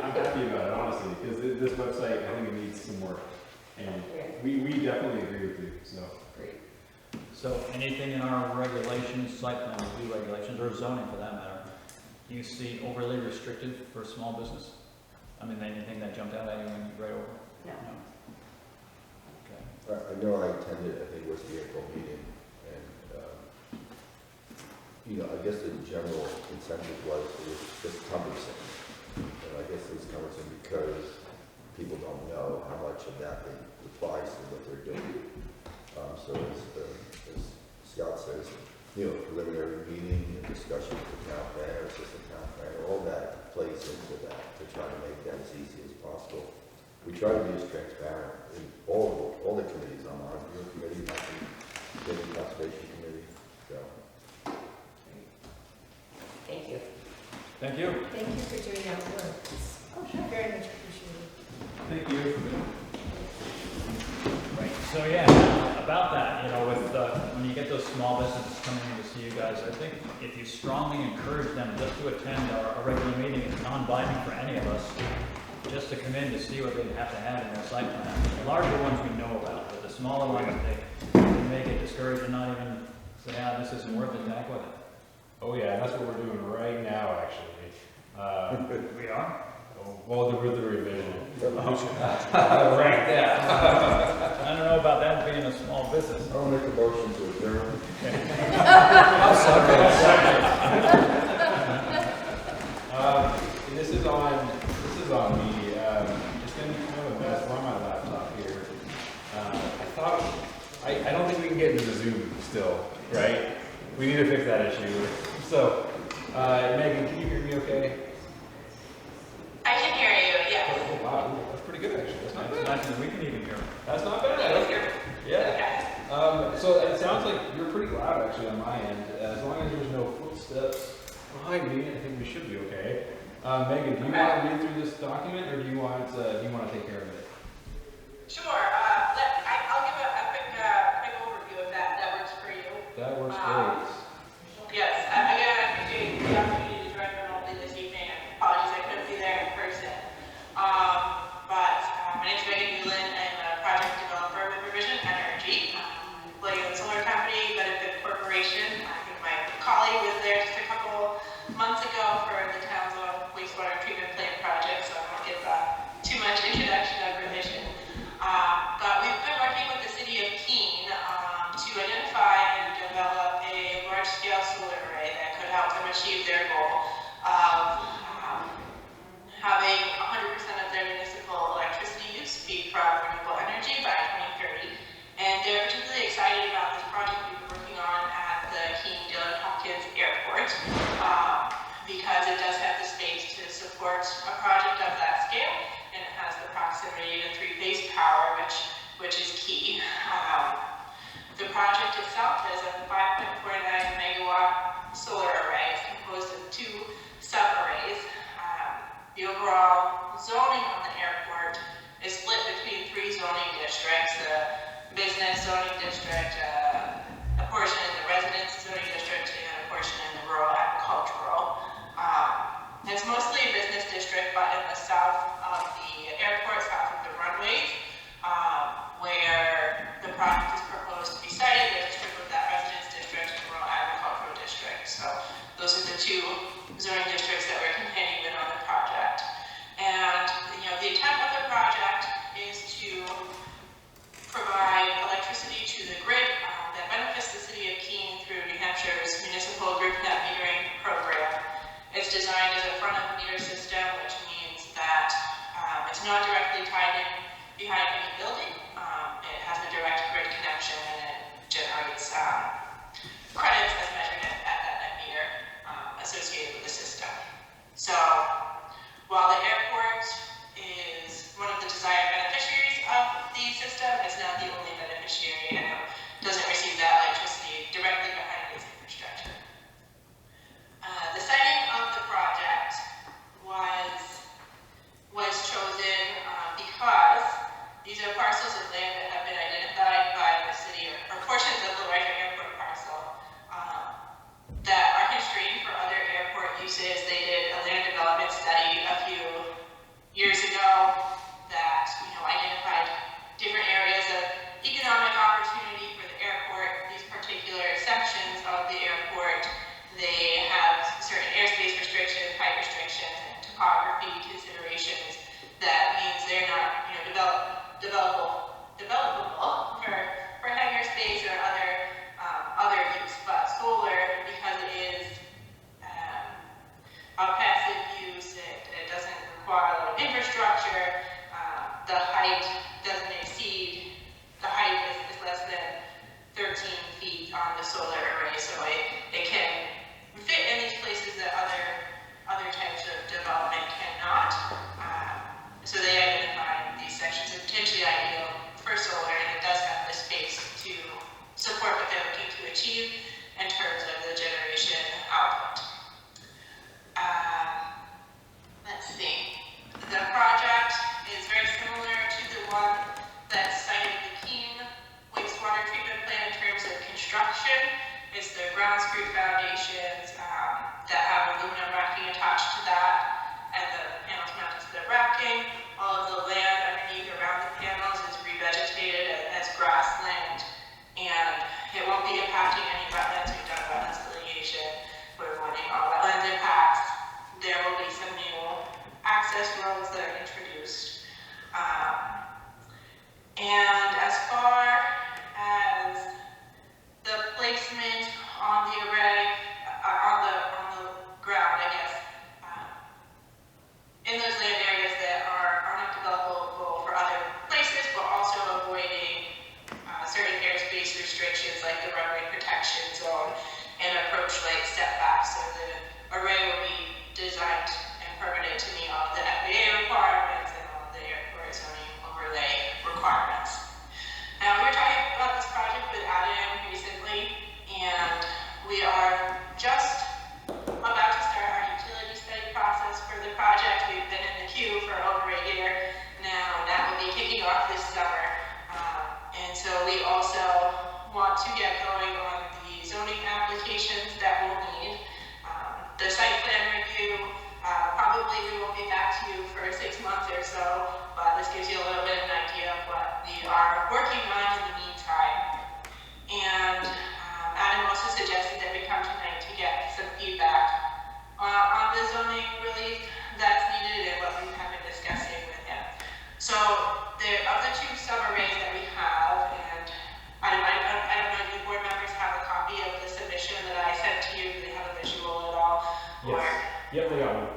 I'm happy about it, honestly, because this website, I think it needs some work. And we definitely agree with you, so. Great. So anything in our regulations, site plan review regulations, or zoning for that matter, you see overly restricted for small business? I mean, anything that jumped out at you when you read over? No. Okay. I know I attended, I think it was the April meeting, and, I guess the general consensus was it was just cumbersome. And I guess it was cumbersome because people don't know how much of that applies to what they're doing. So as Scott says, preliminary meeting, and discussion with the town planner, assistant town planner, all that plays into that to try to make that as easy as possible. We try to be as transparent in all the committees on our review committee, conservation committee. So. Thank you. Thank you. Thank you for doing that work. It's very much appreciated. Thank you. Right, so yeah, about that, with, when you get those small businesses coming in to see you guys, I think if you strongly encourage them just to attend our regular meeting, it's non-binding for any of us, just to come in to see what they have to have in their site plan. The larger ones we know about, but the smaller ones, they may get discouraged and not even say, this isn't worth it, back with it. Oh yeah, that's what we're doing right now, actually. We are? Well, with the revision. Right there. I don't know about that being a small business. I'll make a motion to adjourn. This is on me. It's gonna be kind of a mess. We're on my laptop here. I don't think we can get into the Zoom still, right? We need to fix that issue. So, Megan, can you hear me okay? I can hear you, yes. Oh, wow, that's pretty good actually. That's not bad. Imagine we can even hear them. That's not bad. Okay. Yeah. So it sounds like you're pretty loud actually on my end. As long as there's no footsteps behind me, I think we should be okay. Megan, do you want to read through this document, or do you want to take care of it? Sure. I'll give a quick overview of that. That works for you. That works great. Yes. Again, I appreciate the opportunity to join remotely this evening. Apologies I couldn't be there in person. But my name is Megan Newland. I'm a project developer with Revision Energy, William Solar Company, Benefit Corporation. I think my colleague was there just a couple months ago for the town's own wastewater treatment plant project, so I won't give too much introduction of Revision. But we've been working with the city of Keene to identify and develop a large-scale solar array that could help them achieve their goal of having 100% of their municipal electricity use be from renewable energy by 2030. And they're particularly excited about this project we've been working on at the Keene Dillon Hopkins Airport because it does have the space to support a project of that scale, and it has the proximity to three-phase power, which is key. The project itself is a 5.49 megawatt solar array. It's composed of 2 sub-arrays. The overall zoning on the airport is split between 3 zoning districts: the business zoning district, a portion in the residence zoning district, and a portion in the rural agricultural. It's mostly a business district, but in the south of the airport, south of the runways, where the project is proposed to be sited, there's a strip of that residence district and rural agricultural district. So those are the 2 zoning districts that we're containing with on the project. And the intent of the project is to provide designed as a front-of-meter system, which means that it's not directly tied in behind any building. It has a direct grid connection, and it generates credits as measured at that net meter associated with the system. So while the airport is one of the desired beneficiaries of the system, it's not the only beneficiary and doesn't receive that electricity directly behind its infrastructure. The siting of the project was chosen because these are parcels of land that have been identified by the city or portions of the larger airport parcel that are constrained for other airport uses. They did a land development study a few years ago that identified different areas of economic opportunity for the airport. These particular sections of the airport, they have certain airspace restrictions, height restrictions, and topography considerations. That means they're not developable for hangar space or other use. But solar, because it is a passive use, it doesn't require a lot of infrastructure. The height doesn't exceed, the height is less than 13 feet on the solar array, so it can fit in these places that other types of development cannot. So they identify these sections as potentially ideal for solar, and it does have the space to support what they're looking to achieve in terms of the generation output. Let's see. The project is very similar to the one that cited the Keene wastewater treatment plant in terms of construction. It's the ground screw foundations that have aluminum racking attached to that, and the panels mounted to the racking. All of the land underneath around the panels is revegetated as grassland, and it won't be impacting any wetlands. We've done wetlands delineation. We're avoiding all wetlands impacts. There will be some new access roads that are introduced. And as far as the placement on the array, on the ground, I guess, in those land areas that are not developable for other places, but also avoiding certain airspace restrictions like the runway protection zone and approach light setbacks. So the array will be designed and permitted to meet all of the FAA requirements and all of the airport zoning overlay requirements. Now, we were talking about this project with Adam recently, and we are just about to start our utility study process for the project. We've been in the queue for over a year now, and that will be kicking off this summer. And so we also want to get going on the zoning applications that we'll need. The site plan review, probably we won't be back to you for 6 months or so, but this gives you a little bit of an idea of what we are working on in the meantime. And Adam also suggested that we come tonight to get some feedback on the zoning relief that's needed and what we have been discussing with him. So of the 2 sub-arrays that we have, and I don't know if the board members have a copy of the submission that I sent to you. Do they have a visual at all? Yes. Yep, we got one.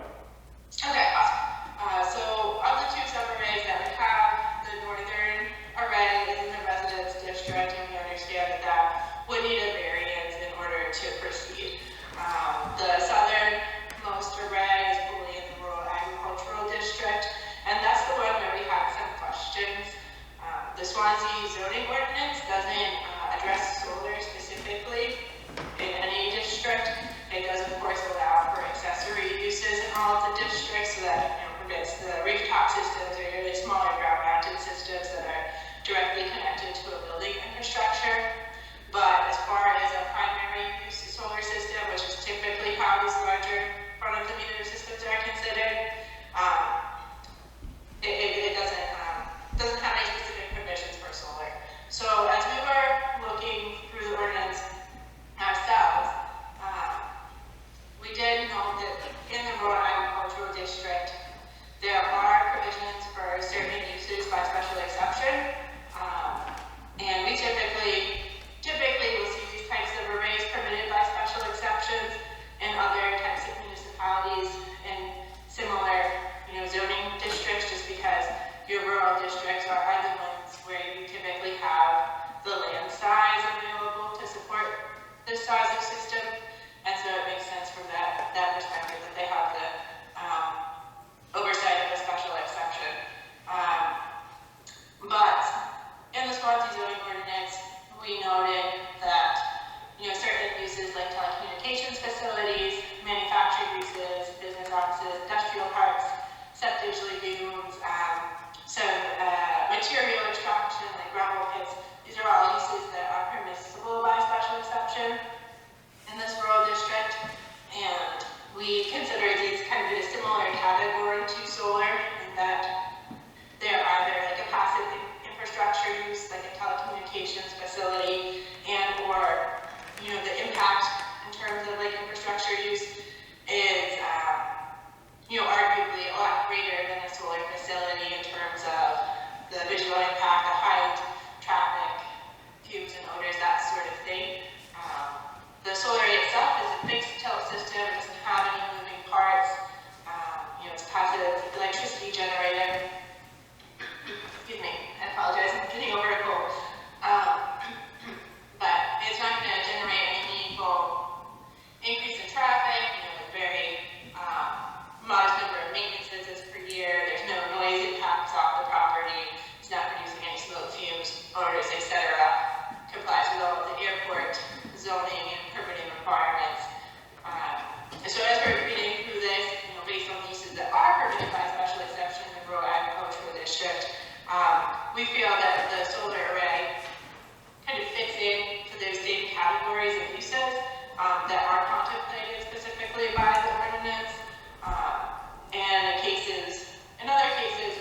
Okay, awesome. So of the 2 sub-arrays that we have, the northern array is in the residence district, and we understand that would need a variance in order to proceed. The southernmost array is fully in the rural agricultural district, and that's the one where we had some questions. The Swanzey zoning ordinance doesn't address solar specifically in any district. It does, of course, allow for accessory uses in all of the districts, so that permits the rooftop systems or really smaller ground-mounted systems that are directly connected to a building infrastructure. But as far as a primary use solar system, which is typically how these larger front-of-the-meter systems are considered, it doesn't have any specific provisions for solar. So as we were looking through the ordinance ourselves, we did note that in the rural agricultural district, houses, industrial parks, septic lagoons, some material extraction like gravel pits. These are all uses that are permissible by special exception in this rural district, and we consider these kind of in a similar category to solar in that they're either like a passive infrastructure use, like a telecommunications facility, and or, you know, the impact in terms of like infrastructure use is, you know, arguably a lot greater than a solar facility in terms of the visual impact, the height, traffic, fumes and odors, that sort of thing. The solar array itself is a fixed tilt system. It doesn't have any moving parts. You know, it's passive electricity generator. Excuse me, I apologize, I'm getting over a cold. But it's not going to generate any meaningful increase in traffic. You know, it's very modest number of maintenance visits per year. There's no noise impacts off the property. It's not producing any smoke, fumes, odors, etc. Complies with all of the airport zoning and permitting requirements. So as we're reading through this, you know, based on the uses that are permitted by special exception in the rural agricultural district, we feel that the solar array kind of fits in to those same categories of uses that are contemplated specifically by the ordinance. And in other cases,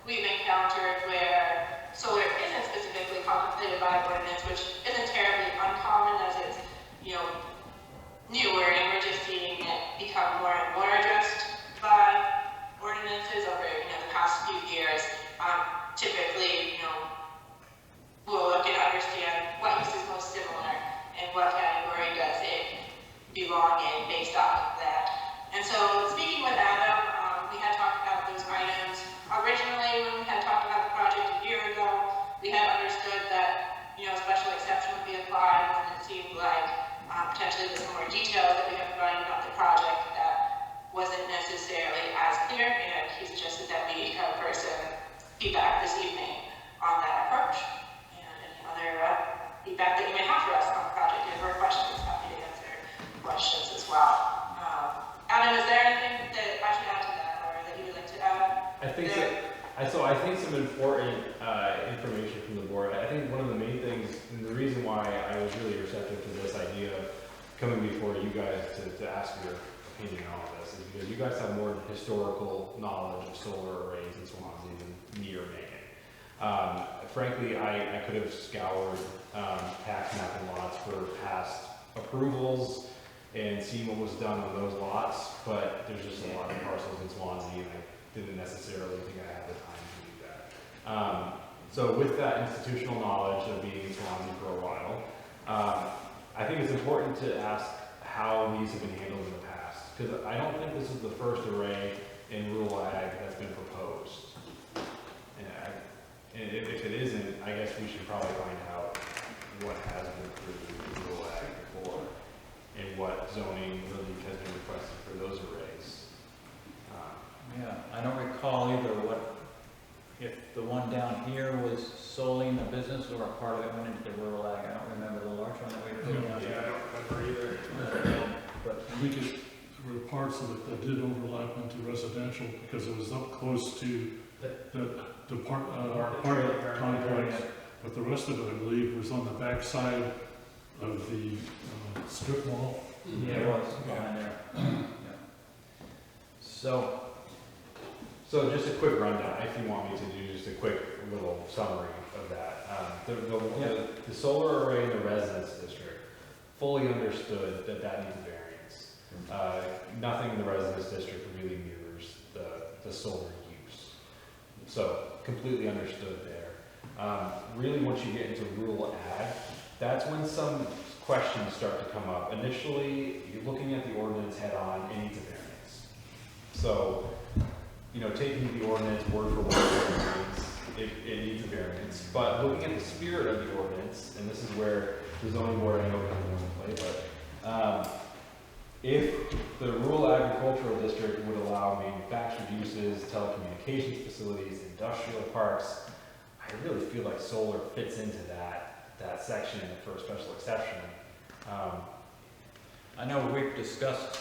we've encountered where solar isn't specifically contemplated by ordinance, which isn't terribly uncommon as it's, you know, newer, and we're just seeing it become more and more addressed by ordinances over, you know, the past few years. Typically, you know, we'll look and understand what use is most similar and what category does it belong in based off of that. And so, speaking with Adam, we had talked about those items originally when we had talked about the project a year ago. We had understood that, you know, special exception would be applied, and it seemed like potentially with some more details that we have provided about the project that wasn't necessarily as clear, and he suggested that we have some feedback this evening on that approach. And any other feedback that you may have for us on the project, or questions, happy to answer questions as well. Adam, is there anything that I should add to that, or that you would like to add? I think so. I think some important information from the board. I think one of the main things, and the reason why I was really receptive to this idea of coming before you guys to ask your opinion on all of this, is because you guys have more historical knowledge of solar arrays in Swanzey than me or Megan. Frankly, I could have scoured tax mapping lots for past approvals and seen what was done on those lots, but there's just a lot of parcels in Swanzey, and I didn't necessarily think I had the time to do that. So with that institutional knowledge of being in Swanzey for a while, I think it's important to ask how these have been handled in the past, because I don't think this is the first array in rural ag that's been proposed. And if it isn't, I guess we should probably find out what has been approved in rural ag before, and what zoning relief has been requested for those arrays. Yeah, I don't recall either if the one down here was solely in the business or a part of it went into the rural ag. I don't remember the large one that we put down. Yeah, I don't remember either. But I think there were parts of it that did overlap into residential because it was up close to the apartment complex, but the rest of it, I believe, was on the back side of the strip mall. yeah, it was behind there. Yeah. So just a quick rundown, if you want me to do just a quick little summary of that. The solar array in the residence district fully understood that needs a variance. Nothing in the residence district really mirrors the solar use. So completely understood there. Really, once you get into rural ag, that's when some questions start to come up. Initially, you're looking at the ordinance head on, it needs a variance. So, you know, taking the ordinance word for word, it needs a variance. But looking at the spirit of the ordinance, and this is where the zoning board, I know, comes into play, but if the rural agricultural district would allow manufactured uses, telecommunications facilities, industrial parks, I really feel like solar fits into that section for a special exception. I know we've discussed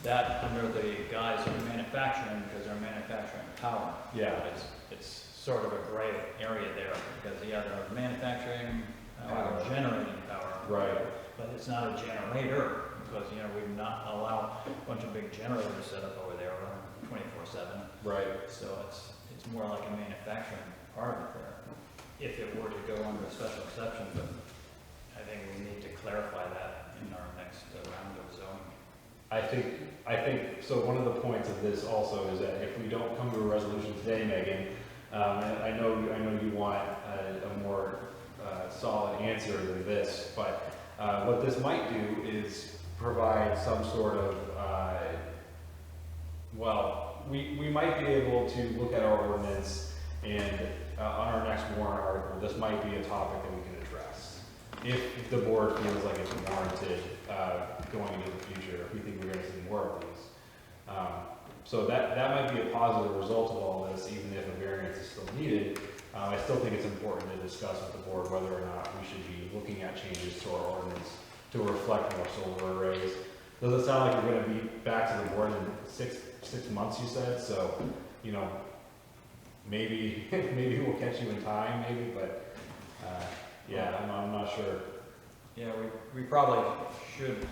that under the guise of manufacturing, because they're manufacturing power. Yeah. It's sort of a gray area there, because yeah, they're manufacturing power, generating power. Right. But it's not a generator, because, you know, we would not allow a bunch of big generators set up over there running 24/7. Right. So it's more like a manufacturing part of it there, if it were to go under a special exception, but I think we need to clarify that in our next round of zoning. I think, so one of the points of this also is that if we don't come to a resolution today, Megan, and I know you want a more solid answer than this, but what this might do is provide some sort of, well, we might be able to look at our ordinance and on our next warrant article, this might be a topic that we can address. If the board feels like it's warranted going into the future, if we think we're going to see more of these. So that might be a positive result of all this, even if a variance is still needed. I still think it's important to discuss with the board whether or not we should be looking at changes to our ordinance to reflect more solar arrays. Does it sound like you're going to be back to the board in six months, you said? So, you know, maybe we'll catch you in time, maybe, but yeah, I'm not sure. Yeah, we probably should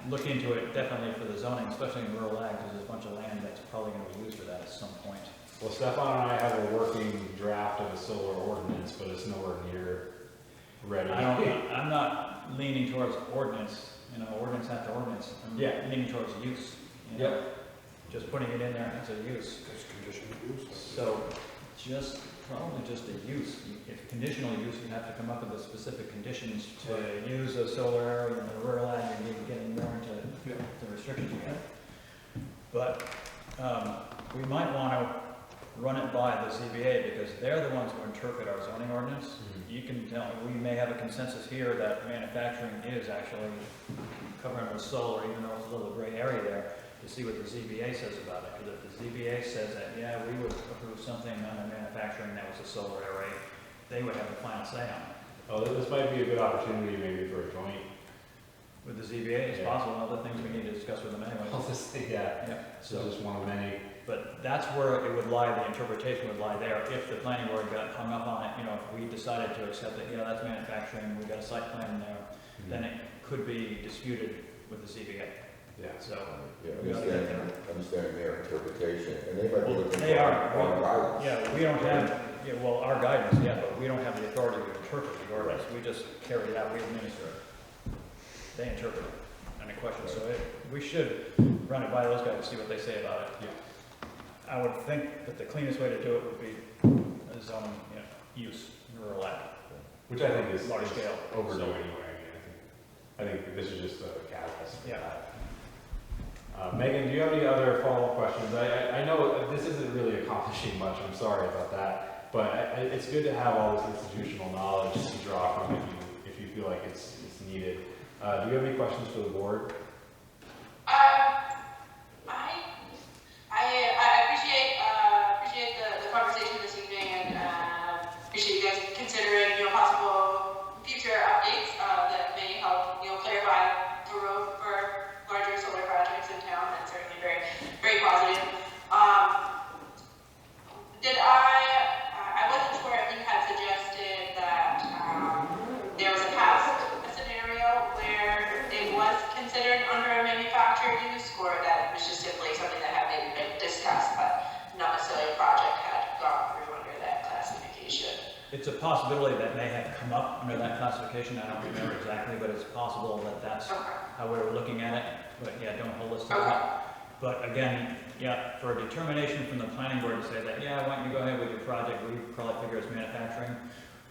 look into it definitely for the zoning, especially in rural ag, because there's a bunch of land that's probably going to be used for that at some point. Well, Stefan and I have a working draft of a solar ordinance, but it's nowhere near ready. I'm not leaning towards ordinance, you know, ordinance after ordinance. I'm leaning towards use. You know? Yep. Just putting it in there as a use. It's conditional use. So probably just a use. If conditional use, you have to come up with the specific conditions to use a solar area in the rural ag, and you're getting more into the restrictions you have. But we might want to run it by the ZBA, because they're the ones who interpret our zoning ordinance. Mm-hmm. You can tell, we may have a consensus here that manufacturing is actually covering with solar, even though it's a little gray area there, to see what the ZBA says about it. Because if the ZBA says that, yeah, we would approve something under manufacturing that was a solar array, they would have the final say on it. Oh, this might be a good opportunity maybe for a joint. With the ZBA, it's possible, other things we need to discuss with them anyway. I'll just say, yeah. So So just one of many. But that's where it would lie, the interpretation would lie there. If the planning board got hung up on it, you know, if we decided to accept it, yeah, that's manufacturing, we got a site plan there, then it could be disputed with the ZBA. Yeah. So, Yeah, understanding their interpretation, and they might be looking they for are, our guidance. yeah, we don't have, well, our guidance, yeah, but we don't have the authority to interpret the ordinance. We just carry it out, we administer it. They interpret it, any questions, so we should run it by those guys to see what they say about it. Yeah. I would think that the cleanest way to do it would be a zone, use, rural ag. Which I think is Large scale. overdue So- anyway. I think this is just a catalyst. for Yeah. that. Megan, do you have any other follow-up questions? I know this isn't really accomplishing much, I'm sorry about that, but it's good to have all this institutional knowledge to draw from if you feel like it's needed. Do you have any questions for the board? I appreciate the conversation this evening, and appreciate you guys considering, possible future updates that may help, clarify the road for larger solar projects in town. That's certainly very, very positive. I wasn't sure if you had suggested that there was a scenario where it was considered under a manufactured use, or that it was just simply something that had maybe been discussed, but not necessarily a project had gone through under that classification. It's a possibility that may have come up under that classification. I don't remember exactly, but it's possible that that's how we were looking at it. But yeah, don't hold us to that. But again, for a determination from the planning board to say that, why don't you go ahead with your project, we probably figure it's manufacturing.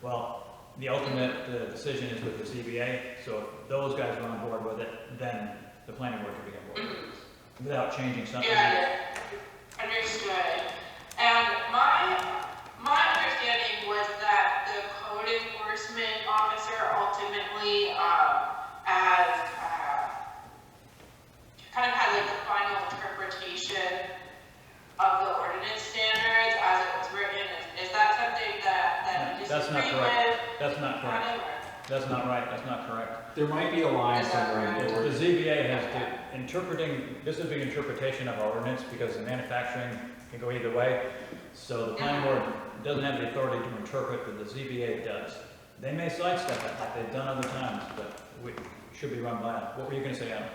Well, the ultimate decision is with the ZBA, so if those guys are on board with it, then the planning board can be on board with it, without changing something. Yeah, understood. And my understanding was that the code enforcement officer ultimately kind of had like the final interpretation of the ordinance standards as it was written. Is that something that you disagree with? That's not correct. That's not right. That's not correct. There might be a line somewhere in the The ZBA has to, this would be an interpretation of our ordinance because the manufacturing can go either way. So the planning board doesn't have the authority to interpret, but the ZBA does. They may sidestep it like they've done other times, but we should be run by them. What were you gonna say, Adam?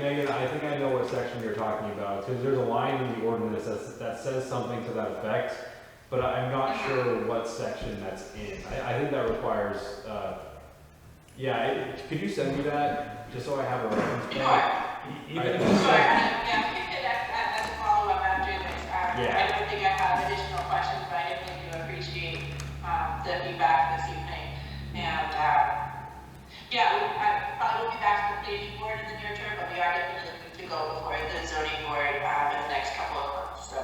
Megan, I think I know what section you're talking about, because there's a line in the ordinance that says something to that effect, but I'm not sure what section that's in. I think that requires, could you send me that, just so I have a reference point? Even if Sure, it's yeah, we can that's a follow-up after this. Yeah. I don't think I have additional questions, but I definitely do appreciate the feedback this evening. And, I probably won't be back to the planning board in the near term, but we are definitely looking to go before the zoning board in the next couple of months. So,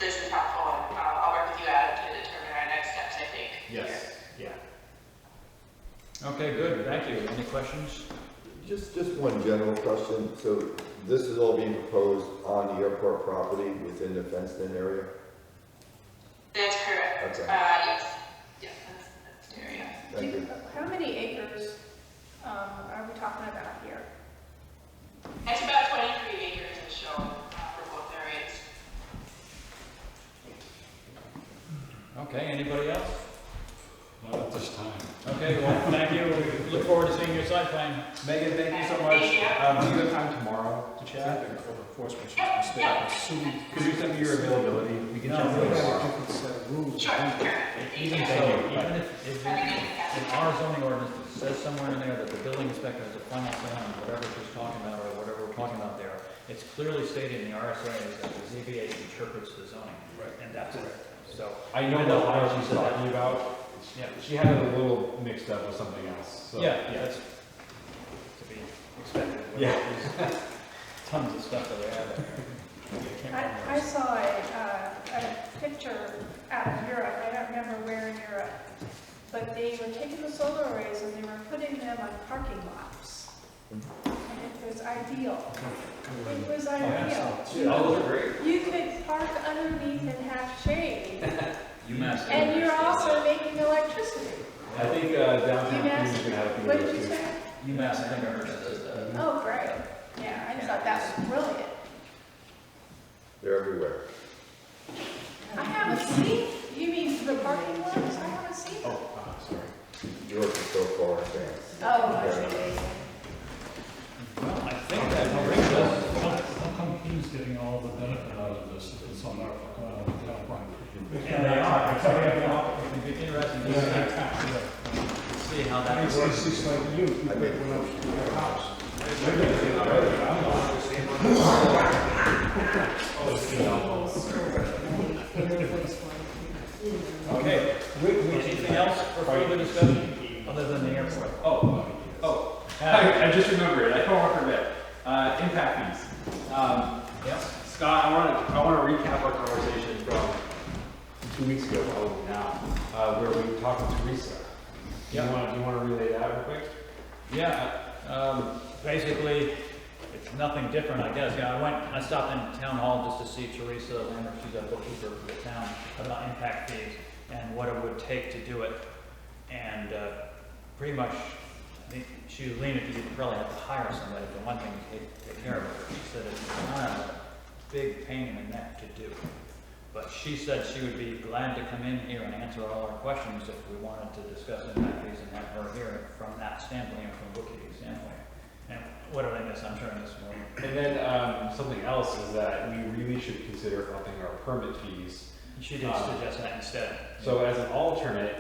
this is helpful, and I'll work with you, Adam, to determine our next steps, I think. Yes, yeah. Okay, good, thank you. Any questions? Just one general question. So this is all being proposed on the airport property within the fenced-in area? That's correct. Okay. Yes. Yes, that's the area. Thank you. How many acres are we talking about here? It's about 23 acres is shown for both areas. Okay, anybody else? Not at this time. Okay, well, thank you. We look forward to seeing your site plan. Megan, thank you so much. Do you have time tomorrow to chat? Could you send me your availability? We can chat tomorrow. Sure, sure. Even so, even if in our zoning ordinance, it says somewhere in there that the building inspector has a final say on whatever she's talking about or whatever we're talking about there, it's clearly stated in the RSA that the ZBA interprets the zoning. Right. And that's it. So. I know the line she's talking about. Yeah. She had it a little mixed up with something else. So, Yeah, that's to be expected. Yeah. There's tons of stuff that we have there. I saw a picture out of Europe, I don't remember where in Europe, but they were taking the solar arrays and they were putting them on parking lots. And it was ideal. It was ideal. Oh, those are great. You could park underneath and have shade, UMass. and you're also making electricity. I think downtown UMass, Queens is going to have a few what of did those you too. say? UMass, I think I heard that does that. Oh, great. Yeah, I thought that was brilliant. They're everywhere. I haven't seen, you mean the parking lots? I haven't seen them. Sorry. Yours is so far advanced. Oh, I see. Well, I think that brings us. How come he's getting all the benefit out of this if it's on our town property? And they are. It'd be interesting to see how that It's works. just like you put one up to your house. Okay, anything else for further discussion other than the airport? I just remembered, I can't forget. Impact fees. Yes. Scott, I want to recap our conversation from 2 weeks ago, probably now, where we talked with Teresa. Do you want to relay that real quick? Yeah, basically, it's nothing different, I guess. I stopped in town hall just to see Teresa Lambert, she's a bookkeeper for the town, about impact fees and what it would take to do it. And pretty much, I think she was leaning to you probably have to hire somebody for one thing to take care of it. She said it's kind of a big pain in the neck to do. But she said she would be glad to come in here and answer all our questions if we wanted to discuss impact fees and have her here from that standpoint and from a bookkeeping standpoint. And what did I miss? I'm sure I missed more. And then something else is that we really should consider upping our permit fees. She did suggest that instead. So as an alternate,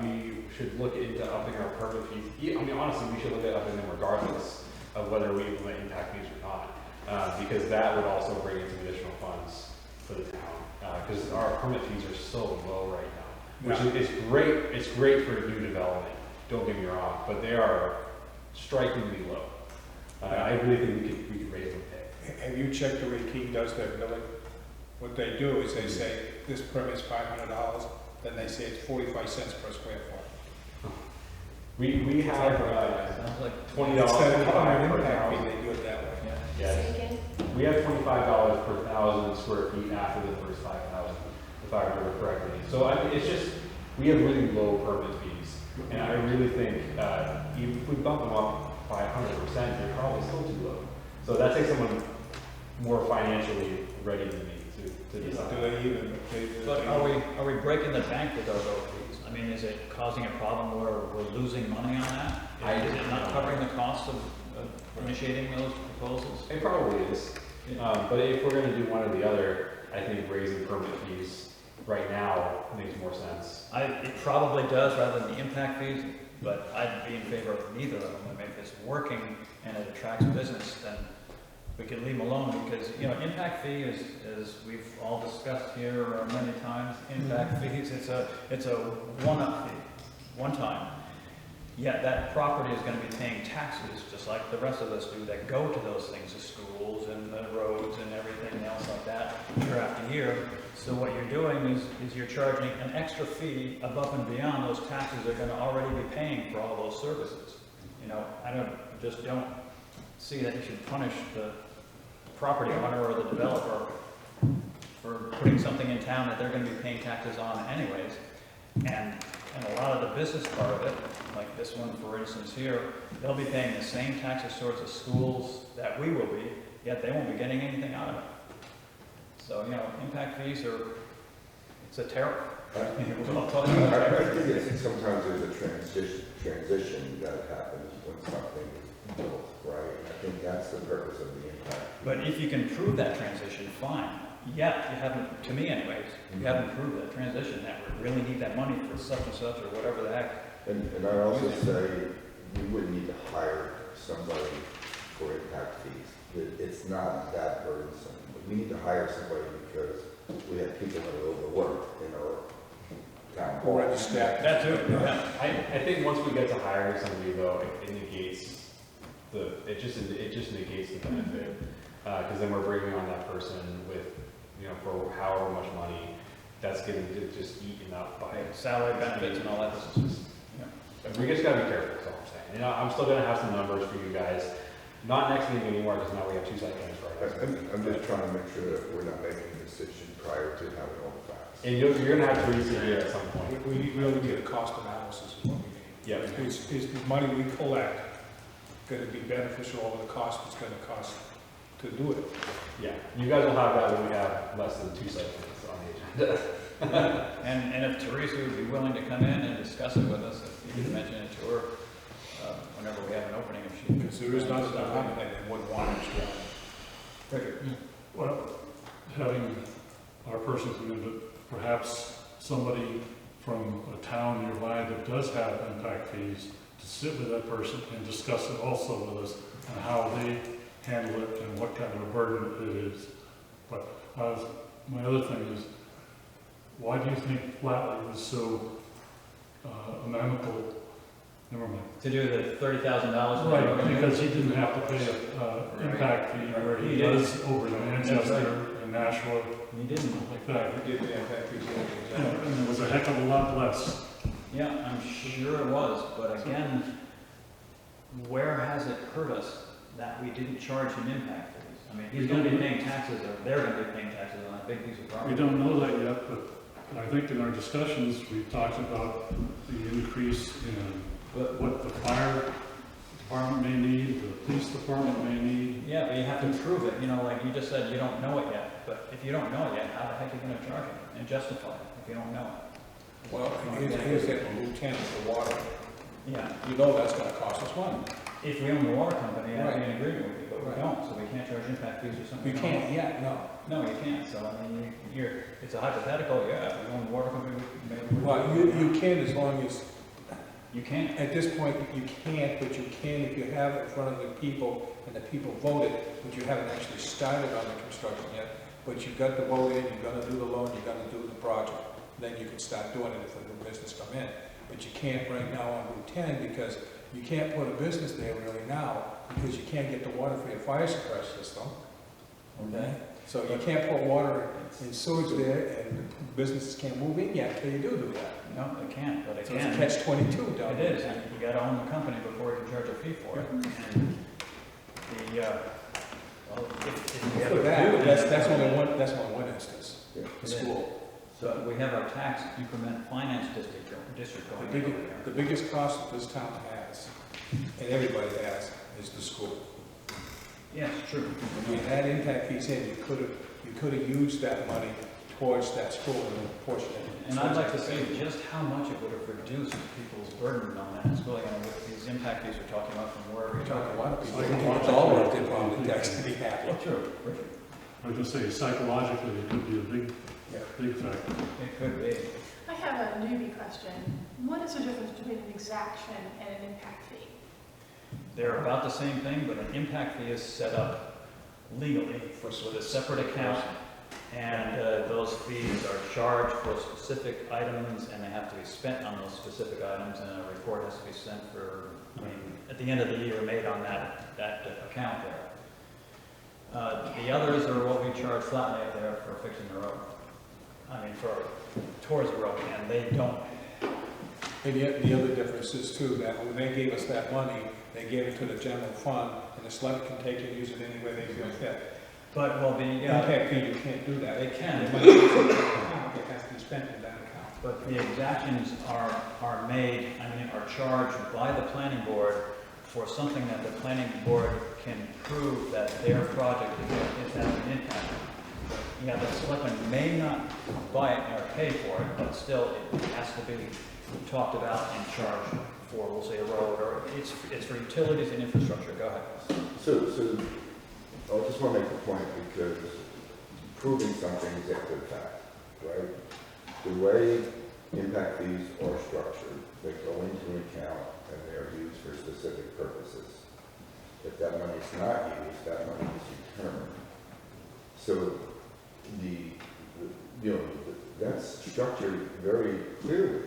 we should look into upping our permit fees. I mean, honestly, we should look at upping them regardless of whether we implement impact fees or not, because that would also bring in some additional funds for the town. Because our permit fees are so low right now, which is great. It's great for new development. Don't get me wrong, but they are strikingly low. I really think we could raise them a bit. Have you checked the way Keene does their billing? What they do is they say, this permit's $500, then they say it's 45 cents per square foot. We have Sounds like $20 Instead of per an impact fee, thousand. they do it that way. Yes. We have $25 per 1,000 square feet after the first 5,000, if I remember correctly. So I mean, it's just, we have really low permit fees. And I really think if we bump them up by 100%, you're probably still too low. So that takes someone more financially ready than me to decide. Do they even? But are we breaking the bank with our road fees? I mean, is it causing a problem where we're losing money on that? Is it not covering the cost of initiating those proposals? It probably is. But if we're gonna do one or the other, I think raising permit fees right now makes more sense. It probably does rather than the impact fees, but I'd be in favor of neither of them. I mean, if it's working and it attracts business, then we can leave them alone because, you know, impact fee is, as we've all discussed here many times, impact fees, it's a one-up fee, one time. Yet that property is going to be paying taxes just like the rest of us do that go to those things, the schools and the roads and everything else like that year after year. So what you're doing is you're charging an extra fee above and beyond those taxes they're going to already be paying for all those services. You know, I don't see that you should punish the property owner or the developer for putting something in town that they're going to be paying taxes on anyways. And a lot of the business part of it, like this one for instance here, they'll be paying the same taxes towards the schools that we will be, yet they won't be getting anything out of it. So, you know, impact fees it's a terror. I think sometimes there's a transition that happens when something is built, right? I think that's the purpose of the impact. But if you can prove that transition, fine. Yet, you haven't, to me anyways, you haven't proved that transition, that we really need that money for such and such or whatever the heck. And I also say we wouldn't need to hire somebody for impact fees. It's not that burdensome. We need to hire somebody because we have people that are overworked in our town hall. That too, yeah. I think once we get to hiring somebody though, it negates it just negates the benefit. Because then we're bringing on that person with, you know, for however much money, that's getting just eaten up by Salary benefits and all that. We just gotta be careful, is all I'm saying. You know, I'm still gonna have some numbers for you guys. Not next meeting anymore, because now we have 2 site plans for our I'm just trying to make sure that we're not making a decision prior to having all the facts. And you're gonna have to research it at some point. We really need a cost analysis is what we need. Yeah. Is the money we collect going to be beneficial over the cost it's going to cost to do it? Yeah, you guys will have that when we have less than 2 site plans on the agenda. And if Teresa would be willing to come in and discuss it with us, if you could mention it to her, whenever we have an opening, if she. Because there is not enough money that they would want extra. Richard. Well, having our person come in, but perhaps somebody from a town nearby that does have impact fees to sit with that person and discuss it also with us and how they handle it and what kind of a burden it is. But my other thing is, why do you think Flatley was so amenable? Never mind. To do the $30,000? Right, because he didn't have to pay an impact fee where he does over in Manchester and Nashua. He didn't. Like that. We did the impact fees. Yeah, and it was a heck of a lot less. Yeah, I'm sure it was, but again, where has it hurt us that we didn't charge him impact fees? I mean, he's going to be paying taxes, or they're going to be paying taxes on a big piece of property. We don't know that yet, but I think in our discussions, we've talked about the increase in what the fire department may need, the police department may need. Yeah, but you have to prove it, you know, like you just said, you don't know it yet, but if you don't know it yet, how the heck are you going to charge it and justify it if you don't know it? Well, here's it, Lieutenant for water. Yeah. You know that's going to cost us money. If we own the water company, I'd be Right. in agreement with you, but we don't, so we can't charge impact fees or something. You can't yet, no. No, you can't, so I mean, it's a hypothetical, yeah, if we own the water company, maybe. Well, you can as long as, You can't. at this point, you can't, but you can if you have it in front of the people and the people voted, but you haven't actually started on the construction yet. But you got the vote in, you're gonna do the loan, you're gonna do the project. Then you can start doing it if the new business come in. But you can't right now on Route 10 because you can't put a business there really now because you can't get the water for your fire suppressor system. Okay? So you can't put water in sewage there and businesses can't move in yet till you do that. No, they can't, but So again. it's a catch-22 down It there. is, and you gotta own the company before you can charge a fee for it. And well, if we have For a that, view, that's only one instance, the school. So we have our tax increment finance district going over there. The biggest cost that this town has, and everybody has, is the school. Yes, true. When you had impact fees in, you could have used that money towards that school and a portion of it. And I'd like to see just how much it would have reduced people's burden on that school, you know, with these impact fees we're talking about from where We're we're talking talking. a lot of people, it's all of their property tax to be happy. Oh, true, Richard. I was just saying psychologically, it could be a big, Yeah. big factor. It could be. I have a newbie question. What is the difference between an exaction and an impact fee? They're about the same thing, but an impact fee is set up legally with a separate account, and those fees are charged for specific items, and they have to be spent on those specific items, and a report has to be sent for, I mean, at the end of the year made on that account there. The others are what we charge flatly up there for fixing the road. I mean, towards the road, and they don't. And yet, the other difference is too, that when they gave us that money, they gave it to the general fund, and the select can take it and use it any way they feel fit. But, well, the Impact fee, you can't do that. They can. The money is in the account, it has to be spent in that account. But the exactions are made, I mean, are charged by the planning board for something that the planning board can prove that their project is having an impact. Yeah, the selectmen may not buy it or pay for it, but still it has to be talked about and charged for, we'll say, a road, or it's for utilities and infrastructure. Go ahead. So I just want to make a point, because proving something is after the fact, right? The way impact fees are structured, they go into an account and they are used for specific purposes. If that money is not used, that money is returned. So that's structured very clearly,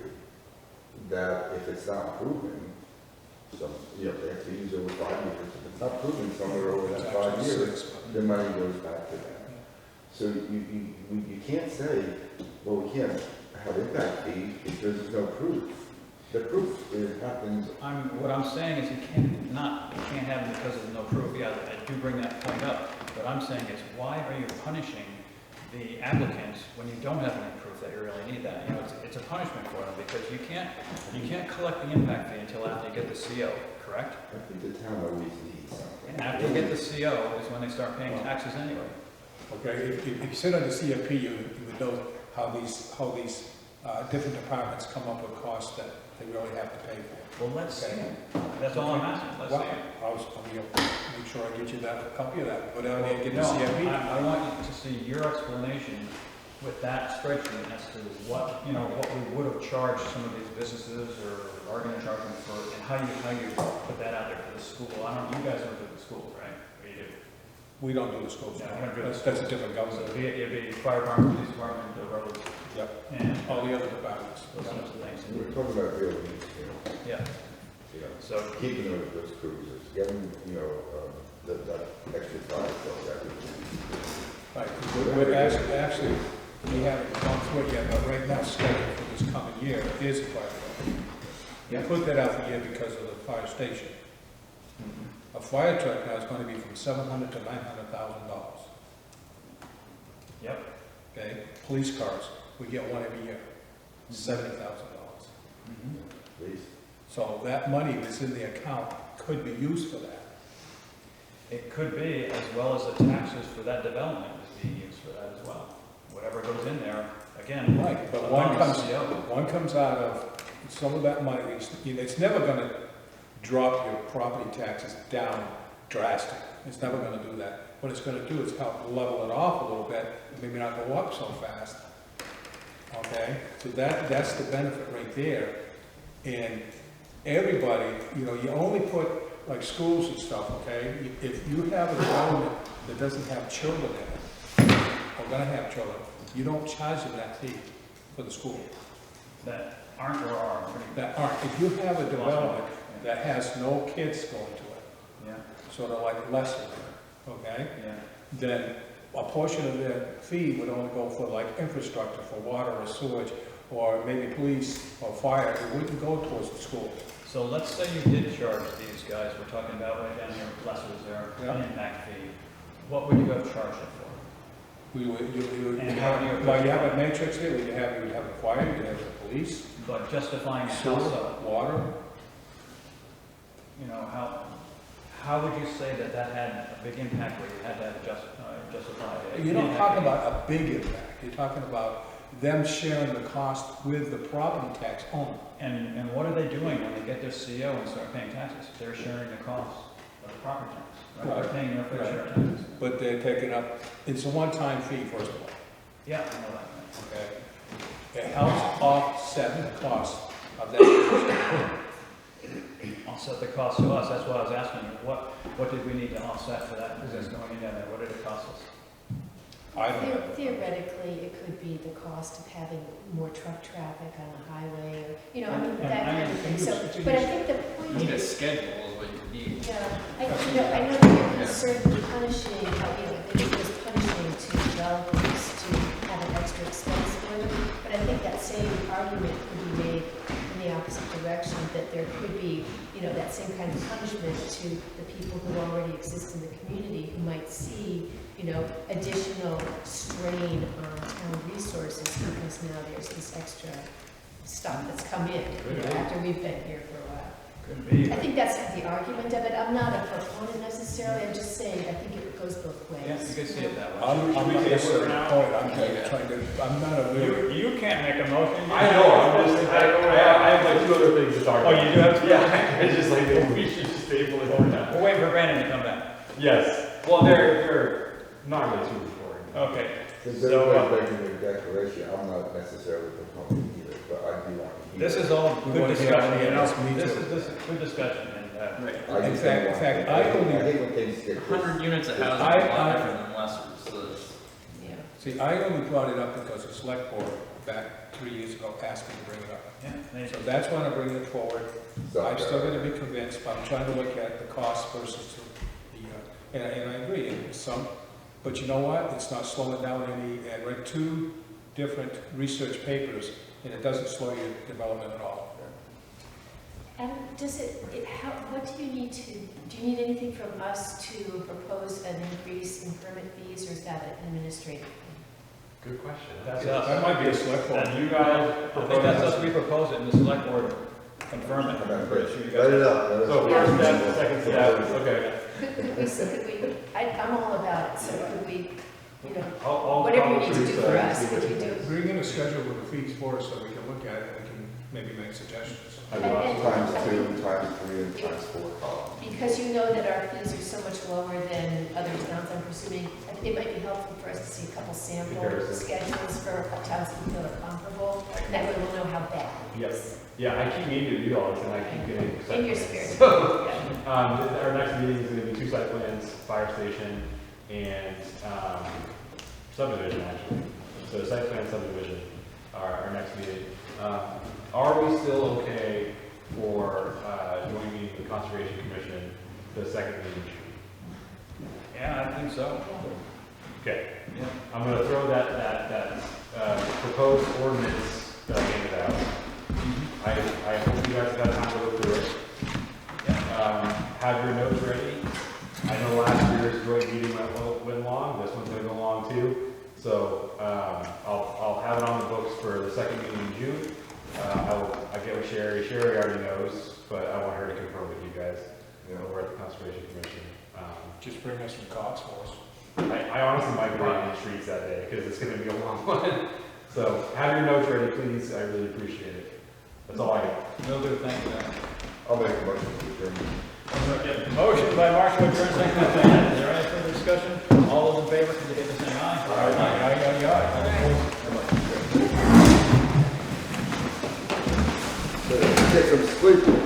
that if it's not proven, they have to use over 5 years. If it's not proven somewhere over that 5 years, the money goes back to them. So you can't say, well, we can't have impact fees because there's no proof. The proof happens. What I'm saying is you can't have it because of no proof. Yeah, I do bring that point up. What I'm saying is, why are you punishing the applicants when you don't have any proof that you really need that? You know, it's a punishment for them, because you can't collect the impact fee until after you get the CO, correct? I think the town always needs something. And after you get the CO is when they start paying taxes anyway. Okay, if you sit on the CFP, you would know how these different departments come up with costs that they really have to pay for. Well, let's see. Okay. That's all I'm asking. Let's Well, see it. I'll make sure I get you a copy of that. Go down there and get the No, CFP. I want you to see your explanation with that spreadsheet as to what we would have charged some of these businesses or are going to charge them for, and how you put that out there for the school. You guys don't do the schools, right? Or you do? We don't do the schools. Yeah, we don't do the That's a different So government. it'd be fire department, police department, the roads, Yep. and All the other departments. those sorts of things. We're talking about real needs, Yeah, so, keeping those cruisers, getting, that extra $5 every week. Right, we're actually, we haven't gone through it yet, but right now, scheduled for this coming year is a fire truck. You put that out for year because of the fire station. A fire truck now is going to be from $700,000 to $900,000. yep. Okay, police cars, we get one every year, $70,000. Please. So that money that's in the account could be used for that. It could be, as well as the taxes for that development is being used for that as well. Whatever goes in there, again. Right, but upon the CO. one comes out of, some of that money, it's never gonna drop your property taxes down drastically. It's never gonna do that. What it's gonna do is help level it off a little bit, maybe not go up so fast. Okay, so that's the benefit right there. And everybody, you only put, like schools and stuff, okay? If you have a development that doesn't have children in it, or gonna have children, you don't charge them that fee for the school. That aren't or are. That aren't, if you have a development that has no kids going to it, Yeah, sort of like lesser, okay? yeah. Then a portion of their fee would only go for like infrastructure, for water or sewage, or maybe police or fire. It wouldn't go towards the school. So let's say you did charge these guys, we're talking about right down here, Lester's there, an impact fee. What would you have charged it for? You would And how do you- well, you have a matrix here, you would have the fire, you would have the police, But justifying a sewer, house up, water. how how would you say that that had a big impact where you had that justified? You're not talking about a big impact, you're talking about them sharing the cost with the property tax owner. And what are they doing when they get their CO and start paying taxes? They're sharing the cost of the property tax, right? They're Right. paying their fair share of Right. taxes. But they're taking up, it's a one-time fee, first of all, Yeah, I know that. okay? It helps offset the cost of that. Offset the cost to us, that's what I was asking you. What did we need to offset for that? Because that's going in there, what did it cost us? I don't know. Theoretically, it could be the cost of having more truck traffic on the highway, or, you know, I mean, And that I kind of thing. So, it's a but I use- think the point You need a is, schedule is what you need. yeah, I know that you're concerned with punishing, I mean, it was punishing to developers to have an extra expense for them, but I think that same argument could be made in the opposite direction, that there could be, you know, that same kind of punishment to the people who already exist in the community, who might see, you know, additional strain on town resources because now there's this extra stuff that's come in, you know, after we've been here for a while. Could be. I think that's the argument of it. I'm not a proponent necessarily, I'm just saying, I think it goes both ways. Yeah, you can see it that way. I'm not necessarily a point, I'm not a really. You can't make a motion. I know, I'm just, I have like 2 other things to talk Oh, about. you do have two? Yeah, it's just like, we should just table it over now. We're waiting for Brandon to come back. Yes, well, they're not really too important. Okay. Since So, everybody's making their declaration, I'm not necessarily a proponent either, but I do want to hear. This is all We good want to hear discussion, all you the know, others, me this too. is good discussion, and, I In just fact- don't in fact, want- I only- I hate when things get. 100 units of housing I- is a lot I- different than Lester's, so it's- Yeah. See, I only brought it up because the select board back 3 years ago asked me to bring it up. yeah, So that's why I'm bringing it forward. So, I'm still gonna be convinced, but I'm trying to look at the cost versus the, and I agree, and some, but you know what? It's not slowing down any, I read 2 different research papers, and it doesn't slow your development at all. And does how, what do you need anything from us to propose an increase in permit fees, or is that an administrative thing? Good question. that's us. That might be a select board. And you guys I think that's us, we propose it, and the select board confirm it. I'm pretty sure you guys. Let it up. let us So know. first step, second step, okay. I'm all about it, so could we, you know, I'll whatever you call need to do Teresa for and us, see what could she you do? thinks. Bring in a schedule with the fees for us so we can look at it and we can maybe make suggestions. I'd be awesome. Times 2, times 3, and times 4 columns. Because you know that our fees are so much lower than other towns, I'm presuming, it might be helpful for us to see a couple sample Comparison. schedules for towns that we feel are comparable, and that way we'll know how bad it Yes. is. Yeah, I keep meaning to do all this and I keep getting. In your spirit. So, Yeah. our next meeting is gonna be 2 site plans, fire station, and, subdivision actually. So site plan subdivision, our next meeting. Are we still okay for, joint meeting with the Conservation Commission, the second meeting in June? Yeah, I think so. Okay, Yeah. I'm gonna throw that proposed ordinance that I handed out. I hope you guys have had time to look through it. Have your notes ready. I know last year's joint meeting went long, this one's gonna go long too. So, I'll have it on the books for the second meeting in June. I'll get with Sherry. Sherry already knows, but I want her to confirm with you guys, over at the Conservation Commission. Just bring us some costs for us. I honestly might go on the streets that day, because it's gonna be a long one. So, have your notes ready, please. I really appreciate it. That's all I got. Will do, thank you. I'll make a motion to adjourn. Okay, motion by Mark to adjourn, second by Brandon. Is there any further discussion? All those in favor, indicate by saying aye. So, get some sleep.